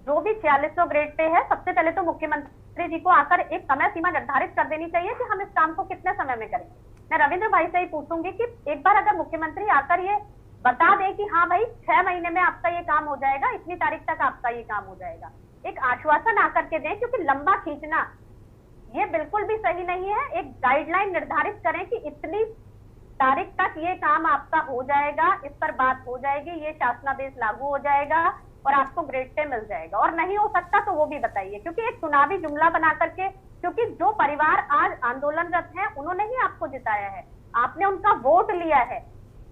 जो भी 4600 ग्रेड पे है, सबसे पहले तो मुख्यमंत्री जी को आकर एक समय सीमा निर्धारित कर देनी चाहिए कि हम इस काम को कितने समय में करेंगे। मैं रविंद्र भाई से ही पूछूंगी कि एक बार अगर मुख्यमंत्री आकर ये बता दें कि हाँ भाई 6 महीने में आपका ये काम हो जाएगा, इतनी तारीख तक आपका ये काम हो जाएगा, एक आश्वासन आकर के दें, क्योंकि लंबा खींचना ये बिल्कुल भी सही नहीं है। एक गाइडलाइन निर्धारित करें कि इतनी तारीख तक ये काम आपका हो जाएगा, इस पर बात हो जाएगी, ये शासनादेश लागू हो जाएगा और आपको ग्रेड पे मिल जाएगा, और नहीं हो सकता तो वो भी बताइए। क्योंकि एक चुनावी जुमला बना करके, क्योंकि जो परिवार आज आंदोलनरत हैं उन्होंने ही आपको जिताया है, आपने उनका वोट लिया है,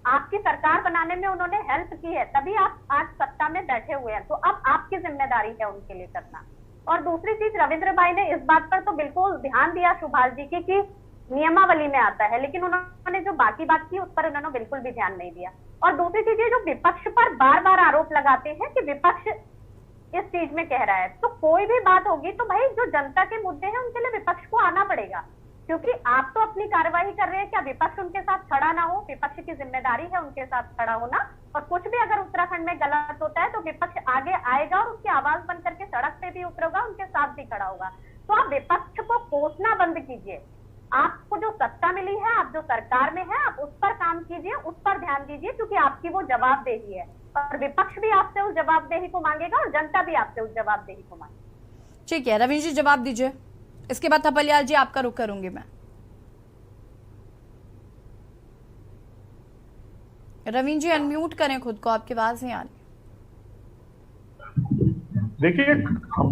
आपकी सरकार बनाने में उन्होंने हेल्प की है, तभी आप आज सत्ता में बैठे हुए हैं। तो अब आपकी जिम्मेदारी है उनके लिए करना। और दूसरी चीज, रविंद्र भाई ने इस बात पर तो बिल्कुल ध्यान दिया सुभाष जी की कि नियमावली में आता है, लेकिन उन्होंने जो बाकी बात की उस पर उन्होंने बिल्कुल भी ध्यान नहीं दिया। और दूसरी चीज, जो विपक्ष पर बार बार आरोप लगाते हैं कि विपक्ष इस चीज में कह रहा है, तो कोई भी बात होगी तो भाई जो जनता के मुद्दे हैं उनके लिए विपक्ष को आना पड़ेगा, क्योंकि आप तो अपनी कार्यवाही कर रहे हैं। क्या विपक्ष उनके साथ खड़ा ना हो? विपक्ष की जिम्मेदारी है उनके साथ खड़ा होना, और कुछ भी अगर उत्तराखंड में गलत होता है तो विपक्ष आगे आएगा और उसकी आवाज बन करके सड़क पे भी उतरेगा, उनके साथ भी खड़ा होगा। तो आप विपक्ष को कोसना बंद कीजिए। आपको जो सत्ता मिली है, आप जो सरकार में है, आप उस पर काम कीजिए, उस पर ध्यान दीजिए, क्योंकि आपकी वो जवाबदेही है और विपक्ष भी आपसे उस जवाबदेही को मांगेगा और जनता भी आपसे उस जवाबदेही को मांगेगी। ठीक है, रविंद्र जी जवाब दीजिए, इसके बाद थपलियाल जी आपका रुख करूंगी मैं। रविंद्र जी अनम्यूट करें खुद को, आपकी आवाज नहीं आ रही। देखिए,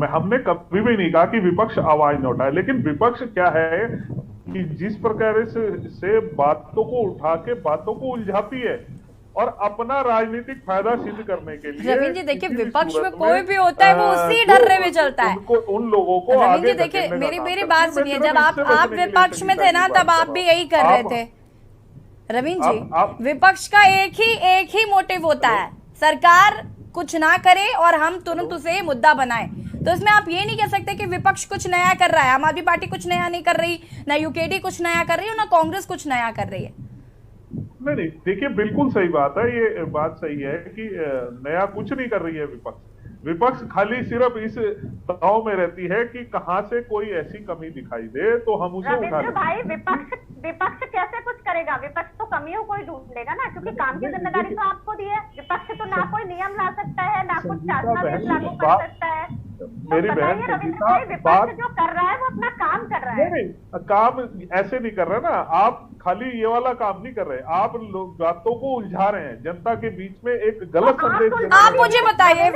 हमने कभी भी नहीं कहा कि विपक्ष आवाज न उठाए, लेकिन विपक्ष क्या है कि जिस प्रकार से बातों को उठा के बातों को उलझाती है और अपना राजनीतिक फायदा सिद्ध करने के लिए। रविंद्र जी देखिए, विपक्ष में कोई भी होता है वो उसी ढर्रे में चलता है। उन लोगों को रविंद्र जी देखिए, मेरी बात सुनिए, जब आप विपक्ष में थे ना तब आप भी यही कर रहे थे। रविंद्र जी, विपक्ष का एक ही मोटिव होता है, सरकार कुछ ना करे और हम तुरंत उसे मुद्दा बनाएं। तो इसमें आप ये नहीं कह सकते कि विपक्ष कुछ नया कर रहा है। आम आदमी पार्टी कुछ नया नहीं कर रही, ना यूकेडी कुछ नया कर रही है, ना कांग्रेस कुछ नया कर रही है। नहीं, देखिए बिल्कुल सही बात है, ये बात सही है कि नया कुछ नहीं कर रही है विपक्ष। विपक्ष खाली सिर्फ इस दाव में रहती है कि कहां से कोई ऐसी कमी दिखाई दे तो हम उसे उठा लें। भाई विपक्ष कैसे कुछ करेगा? विपक्ष तो कमियों को ही ढूंढेगा ना, क्योंकि काम की जिम्मेदारी तो आपको दी है। विपक्ष तो ना कोई नियम ला सकता है, ना कुछ शासनादेश लागू कर सकता है। मेरी बहन विपक्ष जो कर रहा है वो अपना काम कर रहा है। नहीं, काम ऐसे नहीं कर रहे ना, आप खाली ये वाला काम नहीं कर रहे, आप बातों को उलझा रहे हैं, जनता के बीच में एक गलत संदेश। आप मुझे बताइए,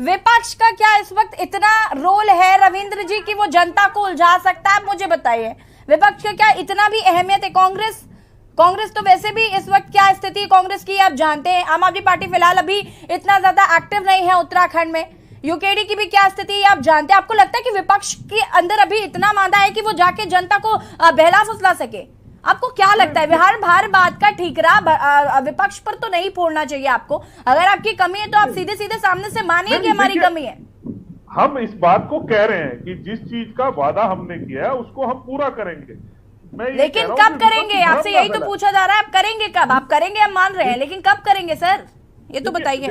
विपक्ष का क्या इस वक्त इतना रोल है रविंद्र जी कि वो जनता को उलझा सकता है? आप मुझे बताइए, विपक्ष का क्या इतना भी अहमियत है? कांग्रेस तो वैसे भी इस वक्त क्या स्थिति है कांग्रेस की आप जानते हैं। आम आदमी पार्टी फिलहाल अभी इतना ज्यादा एक्टिव नहीं है उत्तराखंड में। यूकेडी की भी क्या स्थिति है आप जानते हैं। आपको लगता है कि विपक्ष के अंदर अभी इतना मादा है कि वो जाके जनता को बहला फुसला सके? आपको क्या लगता है? हर बात का ठीकरा विपक्ष पर तो नहीं फोड़ना चाहिए आपको। अगर आपकी कमी है तो आप सीधे सीधे सामने से मानिए कि हमारी कमी है। हम इस बात को कह रहे हैं कि जिस चीज का वादा हमने किया है उसको हम पूरा करेंगे। लेकिन कब करेंगे? आपसे यही तो पूछा जा रहा है, आप करेंगे कब? आप करेंगे हम मान रहे हैं, लेकिन कब करेंगे सर, ये तो बताइए।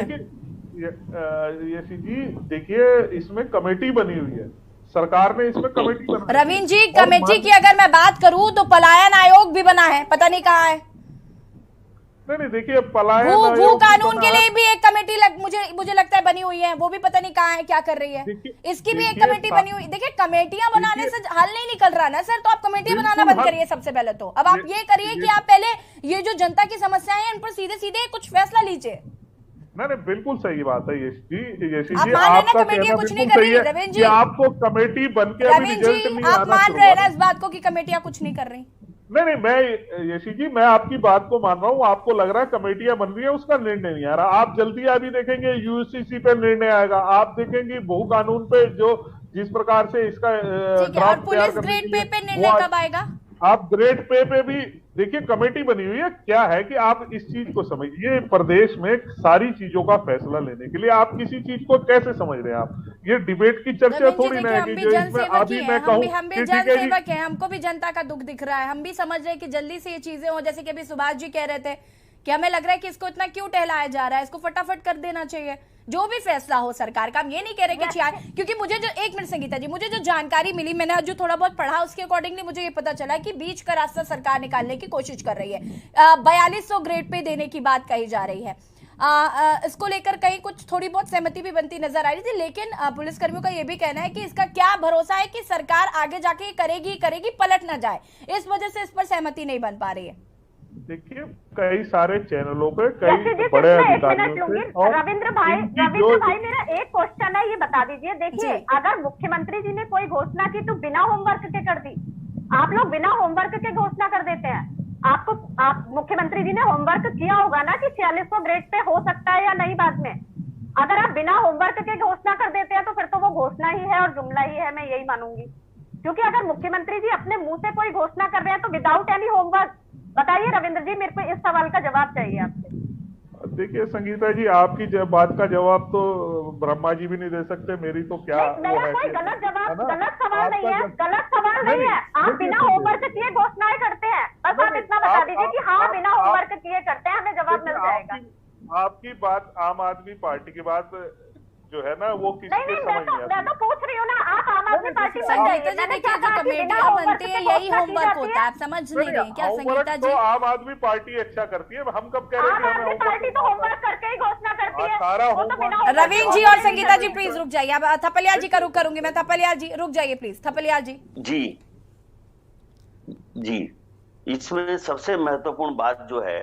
यशी जी देखिए, इसमें कमेटी बनी हुई है, सरकार ने इसमें कमेटी बनाई। रविंद्र जी, कमेटी की अगर मैं बात करूं तो पलायन आयोग भी बना है, पता नहीं कहाँ है। नहीं देखिए, पलायन भू कानून के लिए भी एक कमेटी मुझे लगता है बनी हुई है, वो भी पता नहीं कहाँ है, क्या कर रही है। इसकी भी एक कमेटी बनी हुई। देखिए, कमेटियां बनाने से हल नहीं निकल रहा ना सर, तो आप कमेटी बनाना बंद करिए सबसे पहले तो। अब आप ये करिए कि आप पहले ये जो जनता की समस्याएं हैं इन पर सीधे सीधे कुछ फैसला लीजिए। नहीं बिल्कुल सही बात है यशी जी, आपका कहना कुछ नहीं कर रही है रविंद्र जी, आपको कमेटी बनके अभी रिजल्ट नहीं आना। आप मान रहे हैं ना इस बात को कि कमेटियां कुछ नहीं कर रही? नहीं, मैं यशी जी मैं आपकी बात को मान रहा हूँ। आपको लग रहा है कमेटियां बन रही है, उसका निर्णय नहीं आ रहा। आप जल्दी अभी देखेंगे यूसीसी पे निर्णय आएगा, आप देखेंगे बहु कानून पे जो जिस प्रकार से इसका पुलिस ग्रेड पे निर्णय कब आएगा? आप ग्रेड पे भी देखिए कमेटी बनी हुई है, क्या है कि आप इस चीज को समझिए, प्रदेश में सारी चीजों का फैसला लेने के लिए आप किसी चीज को कैसे समझ रहे हैं आप? ये डिबेट की चर्चा थोड़ी ना है कि जो इसमें अभी मैं कहूं हम भी जनसेवक हैं, हमको भी जनता का दुख दिख रहा है, हम भी समझ रहे हैं कि जल्दी से ये चीजें हो। जैसे कि अभी सुभाष जी कह रहे थे कि हमें लग रहा है कि इसको इतना क्यों टहलाया जा रहा है, इसको फटाफट कर देना चाहिए जो भी फैसला हो सरकार का। हम ये नहीं कह रहे कि क्योंकि मुझे जो, एक मिनट संगीता जी, मुझे जो जानकारी मिली, मैंने जो थोड़ा बहुत पढ़ा उसके अकॉर्डिंगली मुझे ये पता चला कि बीच का रास्ता सरकार निकालने की कोशिश कर रही है। 4200 ग्रेड पे देने की बात कही जा रही है। इसको लेकर कहीं कुछ थोड़ी बहुत सहमति भी बनती नजर आ रही थी, लेकिन पुलिसकर्मियों का यह भी कहना है कि इसका क्या भरोसा है कि सरकार आगे जाके करेगी पलट ना जाए, इस वजह से इस पर सहमति नहीं बन पा रही है। देखिए कई सारे चैनलों पे कई बड़े अधिकारियों से, और रविंद्र भाई मेरा एक क्वेश्चन है, ये बता दीजिए। देखिए अगर मुख्यमंत्री जी ने कोई घोषणा की तो बिना होमवर्क के कर दी, आप लोग बिना होमवर्क के घोषणा कर देते हैं। आप मुख्यमंत्री जी ने होमवर्क किया होगा ना कि 4600 ग्रेड पे हो सकता है या नहीं बाद में। अगर आप बिना होमवर्क के घोषणा कर देते हैं तो फिर तो वो घोषणा ही है और जुमला ही है, मैं यही मानूंगी। क्योंकि अगर मुख्यमंत्री जी अपने मुंह से कोई घोषणा कर रहे हैं तो विदाउट एनी होमवर्क, बताइए रविंद्र जी, मेरे को इस सवाल का जवाब चाहिए आपसे। देखिए संगीता जी, आपकी बात का जवाब तो ब्रह्मा जी भी नहीं दे सकते, मेरी तो क्या मेरा कोई गलत जवाब, गलत सवाल नहीं है, गलत सवाल नहीं है। आप बिना होमवर्क किए घोषणाएं करते हैं, बस आप इतना बता दीजिए कि हाँ बिना होमवर्क किए करते हैं, हमें जवाब मिल जाएगा। आपकी बात आम आदमी पार्टी की बात जो है ना वो किसी के समझ नहीं आती। मैं तो पूछ रही हूँ ना, आप आम आदमी पार्टी संगीता जी देखिए, जो कमेटियां बनती है यही होमवर्क होता है, आप समझ नहीं रहे क्या संगीता जी? तो आम आदमी पार्टी अच्छा करती है, हम कब कह रहे हैं? आम आदमी पार्टी तो होमवर्क करके ही घोषणा करती है। सारा रवीन जी और संगीता जी प्लीज रुक जाइए, अब थपलियाल जी का रुक करूंगी मैं। थपलियाल जी रुक जाइए प्लीज, थपलियाल जी। जी इसमें सबसे महत्वपूर्ण बात जो है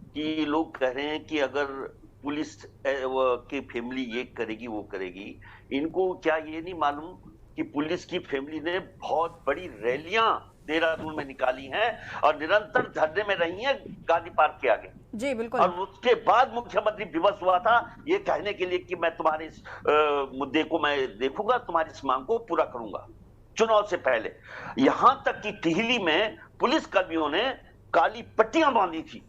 कि लोग कह रहे हैं कि अगर पुलिस की फैमिली ये करेगी वो करेगी, इनको क्या ये नहीं मालूम कि पुलिस की फैमिली ने बहुत बड़ी रैलियां देहरादून में निकाली हैं और निरंतर धरने में रही हैं गांधी पार्क के आगे। जी बिल्कुल। और उसके बाद मुख्यमंत्री विवश हुआ था ये कहने के लिए कि मैं तुम्हारे इस मुद्दे को मैं देखूंगा, तुम्हारी इस मांग को पूरा करूंगा। चुनाव से पहले यहां तक कि टिहली में पुलिस कर्मियों ने काली पट्टियां बांधी थी।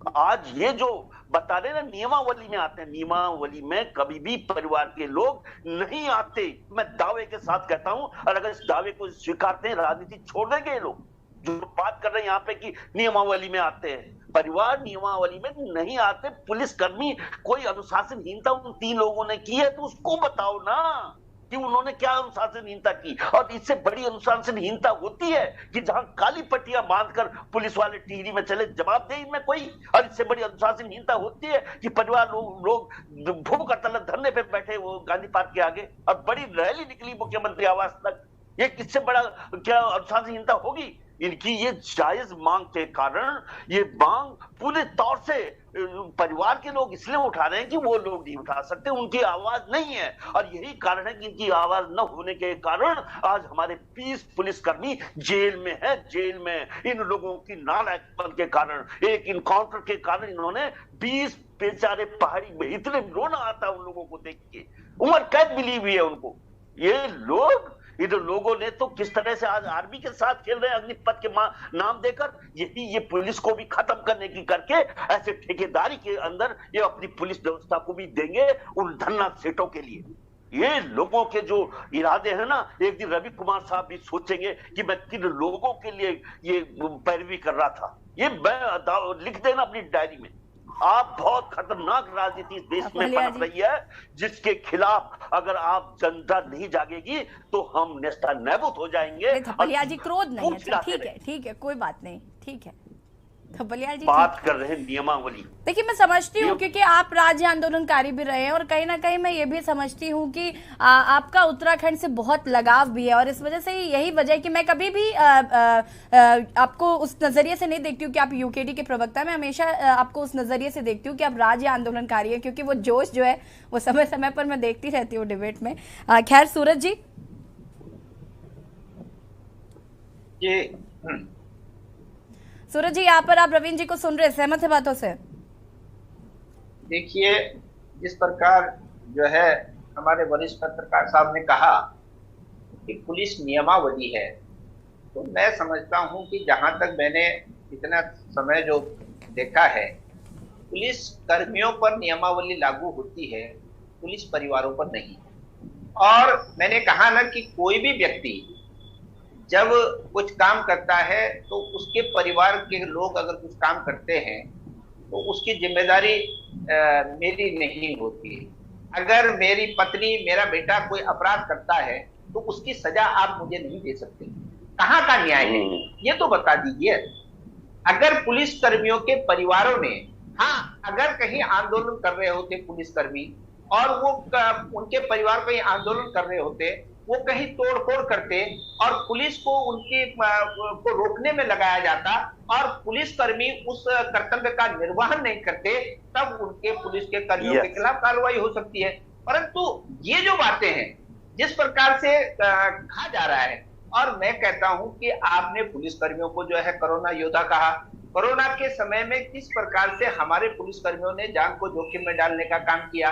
आज ये जो बता रहे ना नियमावली में आते हैं, नियमावली में कभी भी परिवार के लोग नहीं आते, मैं दावे के साथ कहता हूं। और अगर इस दावे को स्वीकारते हैं, राजनीति छोड़ देंगे ये लोग जो बात कर रहे हैं यहाँ पे कि नियमावली में आते हैं। परिवार नियमावली में नहीं आते। पुलिसकर्मी कोई अनुशासनहीनता उन 3 लोगों ने की है तो उसको बताओ ना कि उन्होंने क्या अनुशासनहीनता की। और इससे बड़ी अनुशासनहीनता होती है कि जहां काली पट्टियां बांधकर पुलिस वाले टिहरी में चले, जवाब दे इनमें कोई। और इससे बड़ी अनुशासनहीनता होती है कि परिवार लोग भूख हड़ताल धरने पे बैठे वो गांधी पार्क के आगे और बड़ी रैली निकली मुख्यमंत्री आवास तक। ये किससे बड़ा क्या अनुशासनहीनता होगी? इनकी ये जायज मांग के कारण ये मांग पूरे तौर से परिवार के लोग इसलिए उठा रहे हैं कि वो लोग नहीं उठा सकते, उनकी आवाज नहीं है। और यही कारण है कि इनकी आवाज न होने के कारण आज हमारे 20 पुलिसकर्मी जेल में है। जेल में इन लोगों की नालायकपन के कारण, एक इनकाउंटर के कारण इन्होंने 20 बेचारे पहाड़ी में, इतने रोना आता है उन लोगों को देख के, उम्र कैद मिली हुई है उनको। ये लोग इधर लोगों ने तो किस तरह से आज आर्मी के साथ खेल रहे हैं अग्निपथ के नाम देकर। यही ये पुलिस को भी खत्म करने की करके ऐसे ठेकेदारी के अंदर ये अपनी पुलिस व्यवस्था को भी देंगे उन धन्ना सेठों के लिए। ये लोगों के जो इरादे हैं ना, एक दिन रवि कुमार साहब भी सोचेंगे कि मैं किन लोगों के लिए ये पैरवी कर रहा था। ये मैं लिख देना अपनी डायरी में। आप बहुत खतरनाक राजनीति इस देश में पनप रही है जिसके खिलाफ अगर आप जनता नहीं जागेगी तो हम नेस्ता नाबूद हो जाएंगे। थपलियाल जी क्रोध नहीं है, ठीक है कोई बात नहीं, ठीक है। थपलियाल जी बात कर रहे हैं नियमावली। देखिए मैं समझती हूँ क्योंकि आप राज्य आंदोलनकारी भी रहे हैं और कहीं ना कहीं मैं ये भी समझती हूँ कि आपका उत्तराखंड से बहुत लगाव भी है और इस वजह से यही वजह है कि मैं कभी भी आपको उस नजरिए से नहीं देखती हूँ कि आप यूकेडी के प्रवक्ता, मैं हमेशा आपको उस नजरिए से देखती हूँ कि आप राज्य आंदोलनकारी है, क्योंकि वो जोश जो है वो समय समय पर मैं देखती रहती हूँ डिबेट में। खैर सूरज जी। सूरज जी यहाँ पर आप रवीन जी को सुन रहे, सहमत है बातों से? देखिए जिस प्रकार जो है हमारे वरिष्ठ पत्रकार साहब ने कहा कि पुलिस नियमावली है, तो मैं समझता हूं कि जहां तक मैंने इतना समय जो देखा है, पुलिस कर्मियों पर नियमावली लागू होती है, पुलिस परिवारों पर नहीं। और मैंने कहा ना कि कोई भी व्यक्ति जब कुछ काम करता है तो उसके परिवार के लोग अगर कुछ काम करते हैं तो उसकी जिम्मेदारी मेरी नहीं होती। अगर मेरी पत्नी, मेरा बेटा कोई अपराध करता है तो उसकी सजा आप मुझे नहीं दे सकते। कहाँ का न्याय है ये तो बता दीजिए। अगर पुलिस कर्मियों के परिवारों ने, हाँ, अगर कहीं आंदोलन कर रहे होते पुलिसकर्मी और वो उनके परिवार कहीं आंदोलन कर रहे होते, वो कहीं तोड़फोड़ करते और पुलिस को उनकी को रोकने में लगाया जाता और पुलिसकर्मी उस कर्तव्य का निर्वहन नहीं करते, तब उनके पुलिस के कर्मियों के खिलाफ कार्रवाई हो सकती है। परंतु ये जो बातें हैं जिस प्रकार से कहा जा रहा है, और मैं कहता हूं कि आपने पुलिसकर्मियों को जो है कोरोना योद्धा कहा। कोरोना के समय में किस प्रकार से हमारे पुलिसकर्मियों ने जान को जोखिम में डालने का काम किया।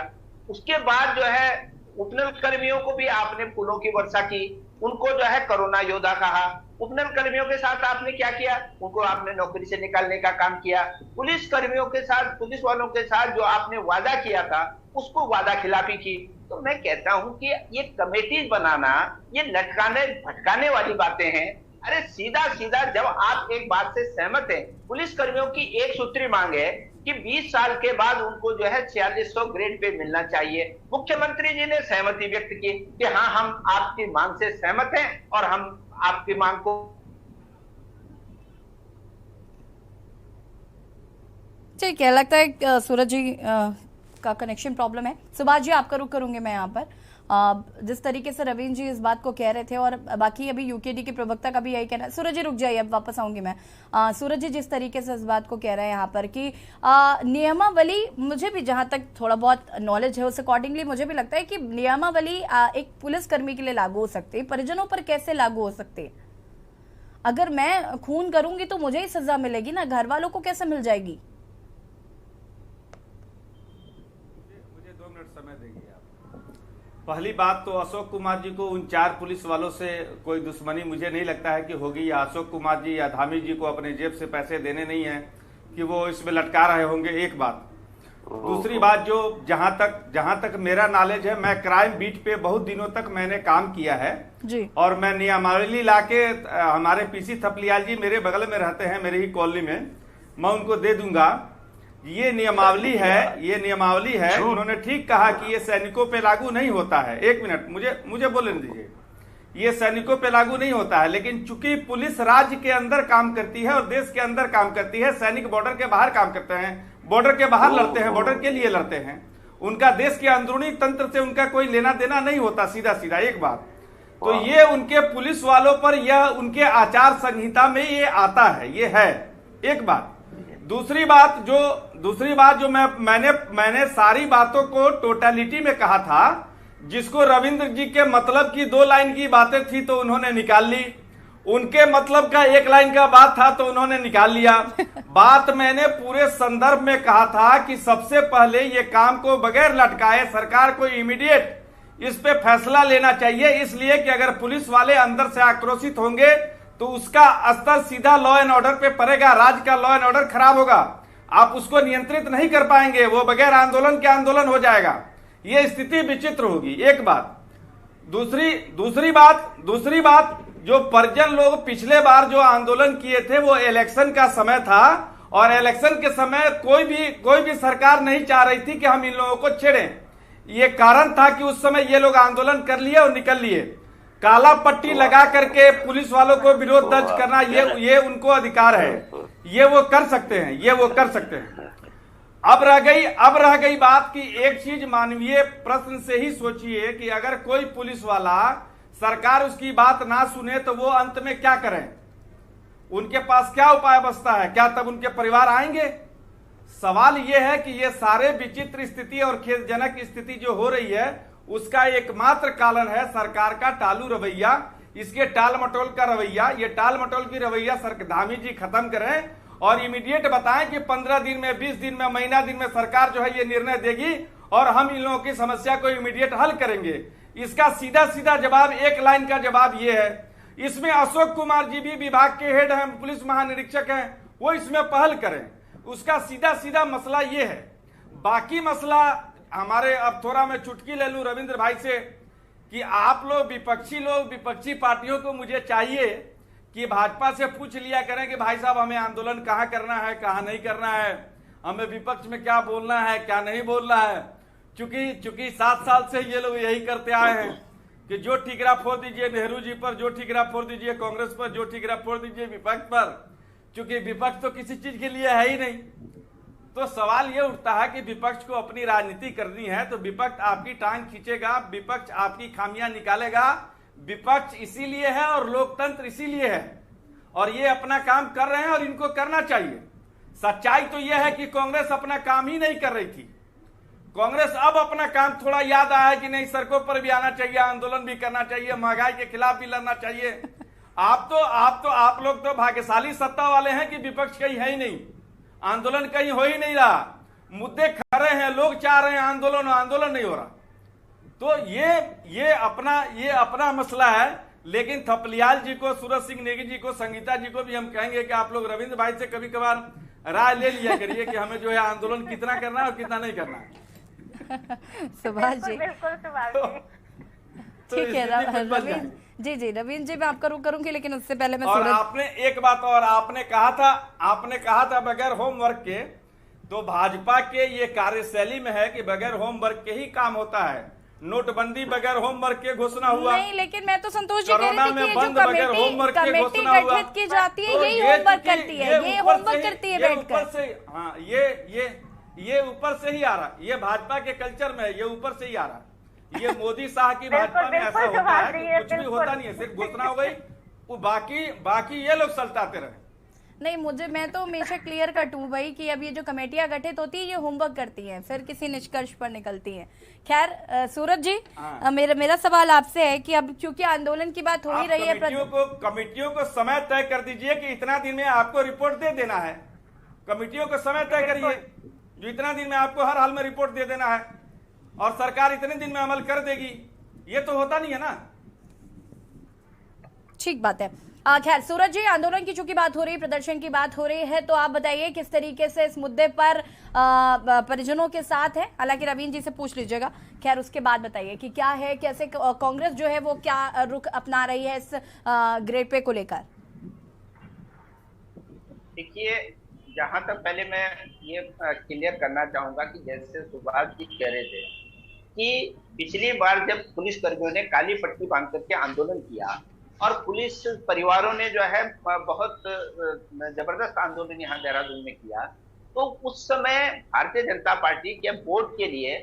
उसके बाद जो है उपनल कर्मियों को भी आपने फूलों की वर्षा की, उनको जो है कोरोना योद्धा कहा। उपनल कर्मियों के साथ आपने क्या किया, उनको आपने नौकरी से निकालने का काम किया। पुलिस कर्मियों के साथ, पुलिस वालों के साथ जो आपने वादा किया था उसको वादा खिलाफी की। तो मैं कहता हूं कि ये कमेटी बनाना, ये लटकाने भटकाने वाली बातें हैं। अरे सीधा सीधा जब आप एक बात से सहमत हैं, पुलिस कर्मियों की एक सूत्री मांग है कि 20 साल के बाद उनको जो है 4600 ग्रेड पे मिलना चाहिए। मुख्यमंत्री जी ने सहमति व्यक्त की कि हाँ, हम आपकी मांग से सहमत हैं और हम आपकी मांग को। ठीक है, लगता है सूरज जी का कनेक्शन प्रॉब्लम है। सुभाष जी, आपका रुख करूंगे मैं यहाँ पर। जिस तरीके से रवींद्र जी इस बात को कह रहे थे और बाकी अभी यूकेडी के प्रवक्ता का भी यही कहना है। सूरज जी रुक जाइए, अब वापस आऊंगी मैं। सूरज जी जिस तरीके से इस बात को कह रहे हैं यहाँ पर कि नियमावली, मुझे भी जहां तक थोड़ा बहुत नॉलेज है उस अकॉर्डिंगली मुझे भी लगता है कि नियमावली एक पुलिसकर्मी के लिए लागू हो सकती है, परिजनों पर कैसे लागू हो सकती है? अगर मैं खून करूंगी तो मुझे ही सजा मिलेगी ना, घर वालों को कैसे मिल जाएगी? मुझे 2 मिनट समय देंगे आप। पहली बात तो अशोक कुमार जी को उन 4 पुलिस वालों से कोई दुश्मनी मुझे नहीं लगता है कि होगी, या अशोक कुमार जी या धामी जी को अपने जेब से पैसे देने नहीं है कि वो इसमें लटका रहे होंगे, एक बात। दूसरी बात, जो जहां तक मेरा नॉलेज है, मैं क्राइम बीट पे बहुत दिनों तक मैंने काम किया है जी। और मैं नियमावली लाके, हमारे पीसी थपलियाल जी मेरे बगल में रहते हैं, मेरे ही कॉलोनी में, मैं उनको दे दूंगा। ये नियमावली है, उन्होंने ठीक कहा कि ये सैनिकों पे लागू नहीं होता है। 1 मिनट मुझे बोलने दीजिए। ये सैनिकों पे लागू नहीं होता है, लेकिन चूंकि पुलिस राज्य के अंदर काम करती है और देश के अंदर काम करती है, सैनिक बॉर्डर के बाहर काम करते हैं, बॉर्डर के बाहर लड़ते हैं, बॉर्डर के लिए लड़ते हैं। उनका देश के अंदरूनी तंत्र से उनका कोई लेना देना नहीं होता, सीधा सीधा। एक बात तो ये उनके पुलिस वालों पर, यह उनके आचार संहिता में ये आता है, ये है एक बात। दूसरी बात जो मैंने सारी बातों को टोटलिटी में कहा था, जिसको रविंद्र जी के मतलब की 2 लाइन की बातें थी तो उन्होंने निकाल ली, उनके मतलब का 1 लाइन का बात था तो उन्होंने निकाल लिया। बात मैंने पूरे संदर्भ में कहा था कि सबसे पहले ये काम को बगैर लटकाए सरकार को इमीडिएट इस पे फैसला लेना चाहिए, इसलिए कि अगर पुलिस वाले अंदर से आक्रोशित होंगे तो उसका अस्तर सीधा लॉ एंड ऑर्डर पे पड़ेगा, राज्य का लॉ एंड ऑर्डर खराब होगा, आप उसको नियंत्रित नहीं कर पाएंगे, वो बगैर आंदोलन के आंदोलन हो जाएगा, ये स्थिति विचित्र होगी। एक बात। दूसरी बात जो परिजन लोग पिछले बार जो आंदोलन किए थे वो इलेक्शन का समय था और इलेक्शन के समय कोई भी सरकार नहीं चाह रही थी कि हम इन लोगों को छेड़ें। ये कारण था कि उस समय ये लोग आंदोलन कर लिए और निकल लिए। काला पट्टी लगा करके पुलिस वालों को विरोध दर्ज करना, ये उनको अधिकार है, ये वो कर सकते हैं। अब रह गई बात कि एक चीज मानवीय प्रश्न से ही सोचिए कि अगर कोई पुलिस वाला, सरकार उसकी बात ना सुने तो वो अंत में क्या करें? उनके पास क्या उपाय बचता है? क्या तब उनके परिवार आएंगे? सवाल ये है कि ये सारे विचित्र स्थिति और खेदजनक स्थिति जो हो रही है उसका एकमात्र कारण है सरकार का टालू रवैया, इसके टाल मटोल का रवैया। ये टाल मटोल की रवैया धामी जी खत्म करें और इमीडिएट बताएं कि 15 दिन में, 20 दिन में, महीना दिन में सरकार जो है ये निर्णय देगी और हम इन लोगों की समस्या को इमीडिएट हल करेंगे। इसका सीधा जवाब, 1 लाइन का जवाब ये है। इसमें अशोक कुमार जी भी विभाग के हेड हैं, पुलिस महानिरीक्षक हैं, वो इसमें पहल करें। उसका सीधा सीधा मसला ये है। बाकी मसला हमारे, अब थोड़ा मैं चुटकी ले लूं रविंद्र भाई से कि आप लोग विपक्षी पार्टियों को मुझे चाहिए कि भाजपा से पूछ लिया करें कि भाई साहब हमें आंदोलन कहाँ करना है, कहाँ नहीं करना है, हमें विपक्ष में क्या बोलना है, क्या नहीं बोलना है। चूंकि 7 साल से ये लोग यही करते आए हैं कि जो ठीकरा फोड़ दीजिए नेहरू जी पर, जो ठीकरा फोड़ दीजिए कांग्रेस पर, जो ठीकरा फोड़ दीजिए विपक्ष पर। चूंकि विपक्ष तो किसी चीज के लिए है ही नहीं, तो सवाल ये उठता है कि विपक्ष को अपनी राजनीति करनी है तो विपक्ष आपकी टांग खींचेगा, विपक्ष आपकी खामियां निकालेगा। विपक्ष इसीलिए है और लोकतंत्र इसीलिए है, और ये अपना काम कर रहे हैं और इनको करना चाहिए। सच्चाई तो यह है कि कांग्रेस अपना काम ही नहीं कर रही थी। कांग्रेस अब अपना काम थोड़ा याद आया कि नहीं, सड़कों पर भी आना चाहिए, आंदोलन भी करना चाहिए, महंगाई के खिलाफ भी लड़ना चाहिए। आप लोग तो भाग्यशाली सत्ता वाले हैं कि विपक्ष कहीं है ही नहीं, आंदोलन कहीं हो ही नहीं रहा, मुद्दे खड़े हैं, लोग चाह रहे हैं आंदोलन नहीं हो रहा। तो ये अपना मसला है। लेकिन थपलियाल जी को, सूरज सिंह नेगी जी को, संगीता जी को भी हम कहेंगे कि आप लोग रविंद्र भाई से कभी कभार राय ले लिया करिए कि हमें जो है आंदोलन कितना करना है और कितना नहीं करना है। सुभाष जी, बिल्कुल सुभाष जी, ठीक है रवीन जी, रवीन जी मैं आपका रुख करूंगी, लेकिन उससे पहले मैं और आपने एक बात और आपने कहा था बगैर होमवर्क के, तो भाजपा के ये कार्यशैली में है कि बगैर होमवर्क के ही काम होता है। नोटबंदी बगैर होमवर्क के घोषणा हुआ नहीं, लेकिन मैं तो संतोष जी कह रही थी कि ये जो कमेटी गठित की जाती है यही होमवर्क करती है, ये होमवर्क करती है बैठकर। हाँ, ये ऊपर से ही आ रहा, ये भाजपा के कल्चर में है, ये ऊपर से ही आ रहा। ये मोदी शाह की भाजपा में ऐसा होता है कि कुछ भी होता नहीं है, सिर्फ घोषणा हो गई, वो बाकी ये लोग सलटाते रहे। नहीं, मैं तो हमेशा क्लियर कट हूँ भाई कि अब ये जो कमेटियां गठित होती है ये होमवर्क करती हैं, फिर किसी निष्कर्ष पर निकलती हैं। खैर सूरज जी, मेरा सवाल आपसे है कि अब चूंकि आंदोलन की बात हो ही रही है, कमेटियों को समय तय कर दीजिए कि इतना दिन में आपको रिपोर्ट दे देना है। कमेटियों को समय तय करिए जो इतना दिन में आपको हर हाल में रिपोर्ट दे देना है, और सरकार इतने दिन में अमल कर देगी। ये तो होता नहीं है ना। ठीक बात है। खैर सूरज जी, आंदोलन की चूंकि बात हो रही है, प्रदर्शन की बात हो रही है, तो आप बताइए किस तरीके से इस मुद्दे पर परिजनों के साथ है। हालांकि रवीन जी से पूछ लीजिएगा। खैर उसके बाद बताइए कि क्या है, कैसे कांग्रेस जो है वो क्या रुख अपना रही है इस ग्रेड पे को लेकर। देखिए, जहां तक पहले मैं ये क्लियर करना चाहूंगा कि जैसे सुभाष जी कह रहे थे कि पिछली बार जब पुलिस कर्मियों ने काली पट्टी बांध करके आंदोलन किया और पुलिस परिवारों ने जो है बहुत जबरदस्त आंदोलन यहाँ देहरादून में किया, तो उस समय भारतीय जनता पार्टी के वोट के लिए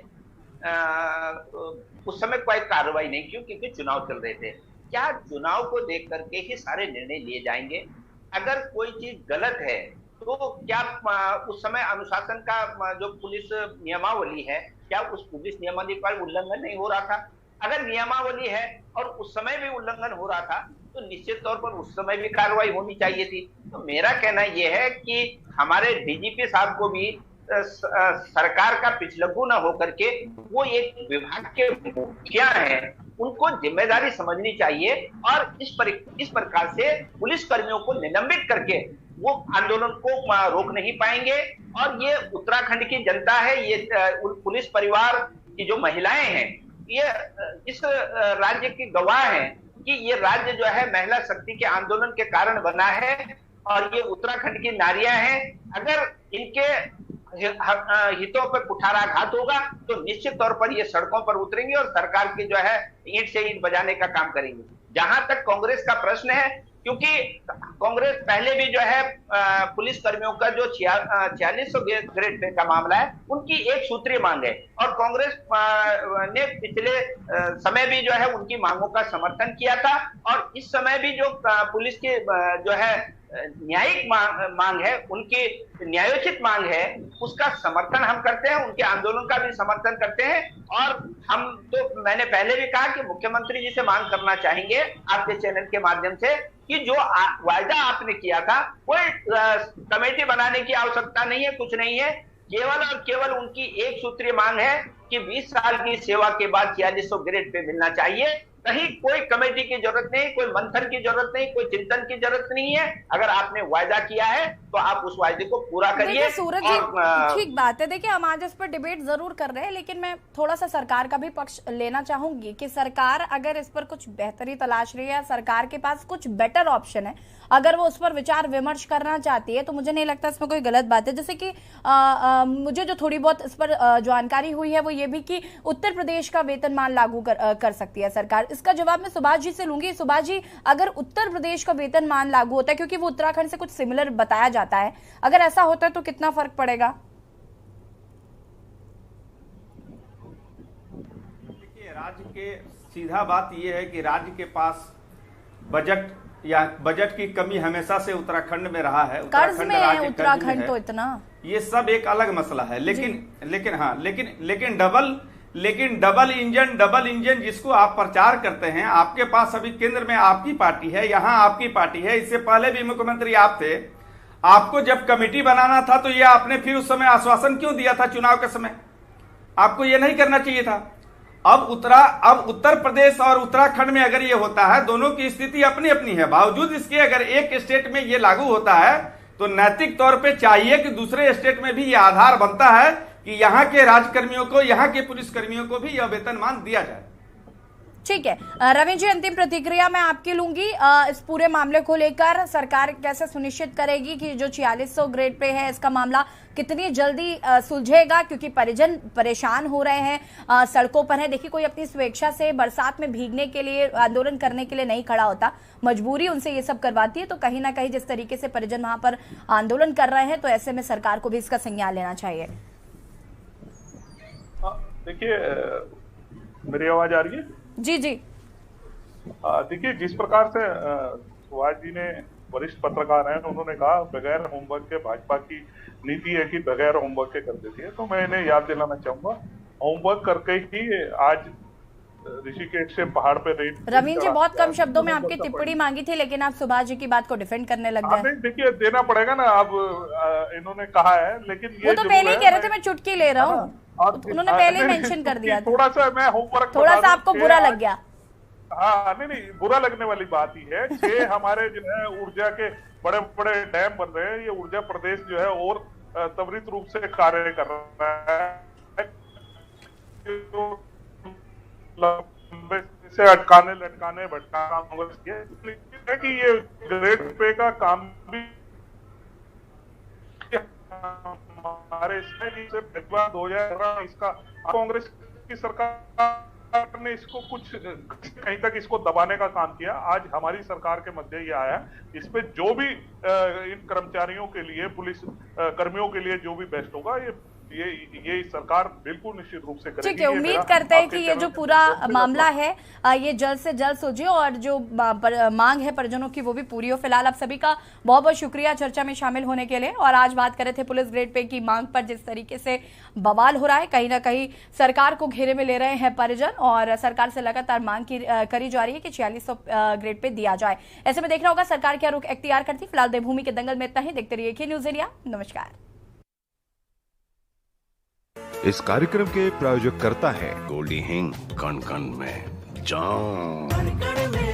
उस समय कोई कार्रवाई नहीं की, क्योंकि चुनाव चल रहे थे। क्या चुनाव को देख करके ही सारे निर्णय लिए जाएंगे? अगर कोई चीज गलत है तो क्या उस समय अनुशासन का जो पुलिस नियमावली है, क्या उस पुलिस नियमावली का उल्लंघन नहीं हो रहा था? अगर नियमावली है और उस समय भी उल्लंघन हो रहा था तो निश्चित तौर पर उस समय भी कार्रवाई होनी चाहिए थी। तो मेरा कहना यह है कि हमारे डीजीपी साहब को भी सरकार का पिछलग्गू न होकर के वो एक विभाग के मुखिया हैं, उनको जिम्मेदारी समझनी चाहिए और इस प्रकार से पुलिस कर्मियों को निलंबित करके वो आंदोलन को रोक नहीं पाएंगे। और ये उत्तराखंड की जनता है, ये पुलिस परिवार की जो महिलाएं हैं, ये इस राज्य की गवाह हैं कि ये राज्य जो है महिला शक्ति के आंदोलन के कारण बना है और ये उत्तराखंड की नारियां हैं। अगर इनके हितों पर कुठाराघात होगा तो निश्चित तौर पर ये सड़कों पर उतरेंगे और सरकार की जो है ईंट से ईंट बजाने का काम करेंगे। जहां तक कांग्रेस का प्रश्न है, क्योंकि कांग्रेस पहले भी जो है पुलिस कर्मियों का जो 4600 ग्रेड पे का मामला है, उनकी एक सूत्रीय मांग है और कांग्रेस ने पिछले समय भी जो है उनकी मांगों का समर्थन किया था। और इस समय भी जो पुलिस की जो है न्यायिक मांग है, उनकी न्यायोचित मांग है, उसका समर्थन हम करते हैं, उनके आंदोलन का भी समर्थन करते हैं। और हम तो मैंने पहले भी कहा कि मुख्यमंत्री जी से मांग करना चाहेंगे आपके चैनल के माध्यम से कि जो वायदा आपने किया था, कोई कमेटी बनाने की आवश्यकता नहीं है, कुछ नहीं है, केवल और केवल उनकी एक सूत्रीय मांग है कि 20 साल की सेवा के बाद 4600 ग्रेड पे मिलना चाहिए। कहीं कोई कमेटी की जरूरत नहीं, कोई मंथन की जरूरत नहीं, कोई चिंतन की जरूरत नहीं है। अगर आपने वायदा किया है तो आप उस वायदे को पूरा करिए। देखिए सूरज जी, ठीक बात है। देखिए हम आज इस पर डिबेट जरूर कर रहे हैं, लेकिन मैं थोड़ा सा सरकार का भी पक्ष लेना चाहूंगी कि सरकार अगर इस पर कुछ बेहतरी तलाश रही है, सरकार के पास कुछ बेटर ऑप्शन है, अगर वो उस पर विचार विमर्श करना चाहती है, तो मुझे नहीं लगता इसमें कोई गलत बात है। जैसे कि मुझे जो थोड़ी बहुत इस पर जानकारी हुई है वो ये भी कि उत्तर प्रदेश का वेतनमान लागू कर सकती है सरकार। इसका जवाब मैं सुभाष जी से लूंगी। सुभाष जी, अगर उत्तर प्रदेश का वेतनमान लागू होता है, क्योंकि वो उत्तराखंड से कुछ सिमिलर बताया जाता है, अगर ऐसा होता है तो कितना फर्क पड़ेगा? देखिए, राज्य के सीधा बात यह है कि राज्य के पास बजट की कमी हमेशा से उत्तराखंड में रहा है। कर्ज में है उत्तराखंड, तो इतना ये सब एक अलग मसला है। लेकिन डबल इंजन जिसको आप प्रचार करते हैं, आपके पास अभी केंद्र में आपकी पार्टी है, यहाँ आपकी पार्टी है, इससे पहले भी मुख्यमंत्री आप थे। आपको जब कमेटी बनाना था तो ये आपने फिर उस समय आश्वासन क्यों दिया था चुनाव के समय? आपको ये नहीं करना चाहिए था। अब उत्तर प्रदेश और उत्तराखंड में अगर ये होता है, दोनों की स्थिति अपनी अपनी है, बावजूद इसके अगर एक स्टेट में ये लागू होता है तो नैतिक तौर पे चाहिए कि दूसरे स्टेट में भी ये आधार बनता है कि यहाँ के राजकर्मियों को, यहाँ के पुलिसकर्मियों को भी यह वेतनमान दिया जाए। ठीक है रवि जी, अंतिम प्रतिक्रिया मैं आपकी लूंगी। इस पूरे मामले को लेकर सरकार कैसे सुनिश्चित करेगी कि जो 4600 ग्रेड पे है इसका मामला कितनी जल्दी सुलझेगा, क्योंकि परिजन परेशान हो रहे हैं, सड़कों पर हैं। देखिए, कोई अपनी स्वेच्छा से बरसात में भीगने के लिए, आंदोलन करने के लिए नहीं खड़ा होता, मजबूरी उनसे ये सब करवाती है। तो कहीं ना कहीं जिस तरीके से परिजन वहां पर आंदोलन कर रहे हैं, तो ऐसे में सरकार को भी इसका संज्ञान लेना चाहिए। देखिए, मेरी आवाज आ रही है? जी जी। देखिए, जिस प्रकार से सुभाष जी ने, वरिष्ठ पत्रकार हैं, उन्होंने कहा बगैर होमवर्क के भाजपा की नीति है कि बगैर होमवर्क के कर देती है, तो मैं इन्हें याद दिलाना चाहूंगा, होमवर्क करके ही आज ऋषिकेश से पहाड़ पे रेड। रवीन जी, बहुत कम शब्दों में आपकी टिप्पणी मांगी थी, लेकिन आप सुभाष जी की बात को डिफेंड करने लग गए। देखिए, देना पड़ेगा ना, अब इन्होंने कहा है, लेकिन वो तो पहले ही कह रहे थे मैं चुटकी ले रहा हूँ, उन्होंने पहले ही मेंशन कर दिया। थोड़ा सा मैं होमवर्क, थोड़ा सा आपको बुरा लग गया। हाँ, नहीं, बुरा लगने वाली बात ही है। 6 हमारे जो है ऊर्जा के बड़े बड़े डैम बन रहे हैं, ये ऊर्जा प्रदेश जो है और त्वरित रूप से कार्य कर रहा है, से अटकाने लटकाने भटकाना कांग्रेस है कि ये ग्रेड पे का काम भी हमारे इसमें 2015 इसका कांग्रेस की सरकार ने इसको कुछ कहीं तक इसको दबाने का काम किया। आज हमारी सरकार के मध्य ये आया, इस पे जो भी इन कर्मचारियों के लिए, पुलिस कर्मियों के लिए जो भी बेस्ट होगा, ये सरकार बिल्कुल निश्चित रूप से करेगी। ठीक है, उम्मीद करते हैं कि ये जो पूरा मामला है ये जल्द से जल्द सुलझे और जो मांग है परिजनों की वो भी पूरी हो। फिलहाल आप सभी का बहुत बहुत शुक्रिया चर्चा में शामिल होने के लिए। और आज बात कर रहे थे पुलिस ग्रेड पे की मांग पर, जिस तरीके से बवाल हो रहा है, कहीं ना कहीं सरकार को घेरे में ले रहे हैं परिजन और सरकार से लगातार मांग करी जा रही है कि 4600 ग्रेड पे दिया जाए। ऐसे में देखना होगा सरकार क्या रुख इख्तियार करती। फिलहाल देवभूमि के दंगल में इतना ही। देखते रहिए के न्यूज़ इंडिया। नमस्कार। इस कार्यक्रम के प्रायोजक करता है गोल्डी हिंग, कण कण में जान।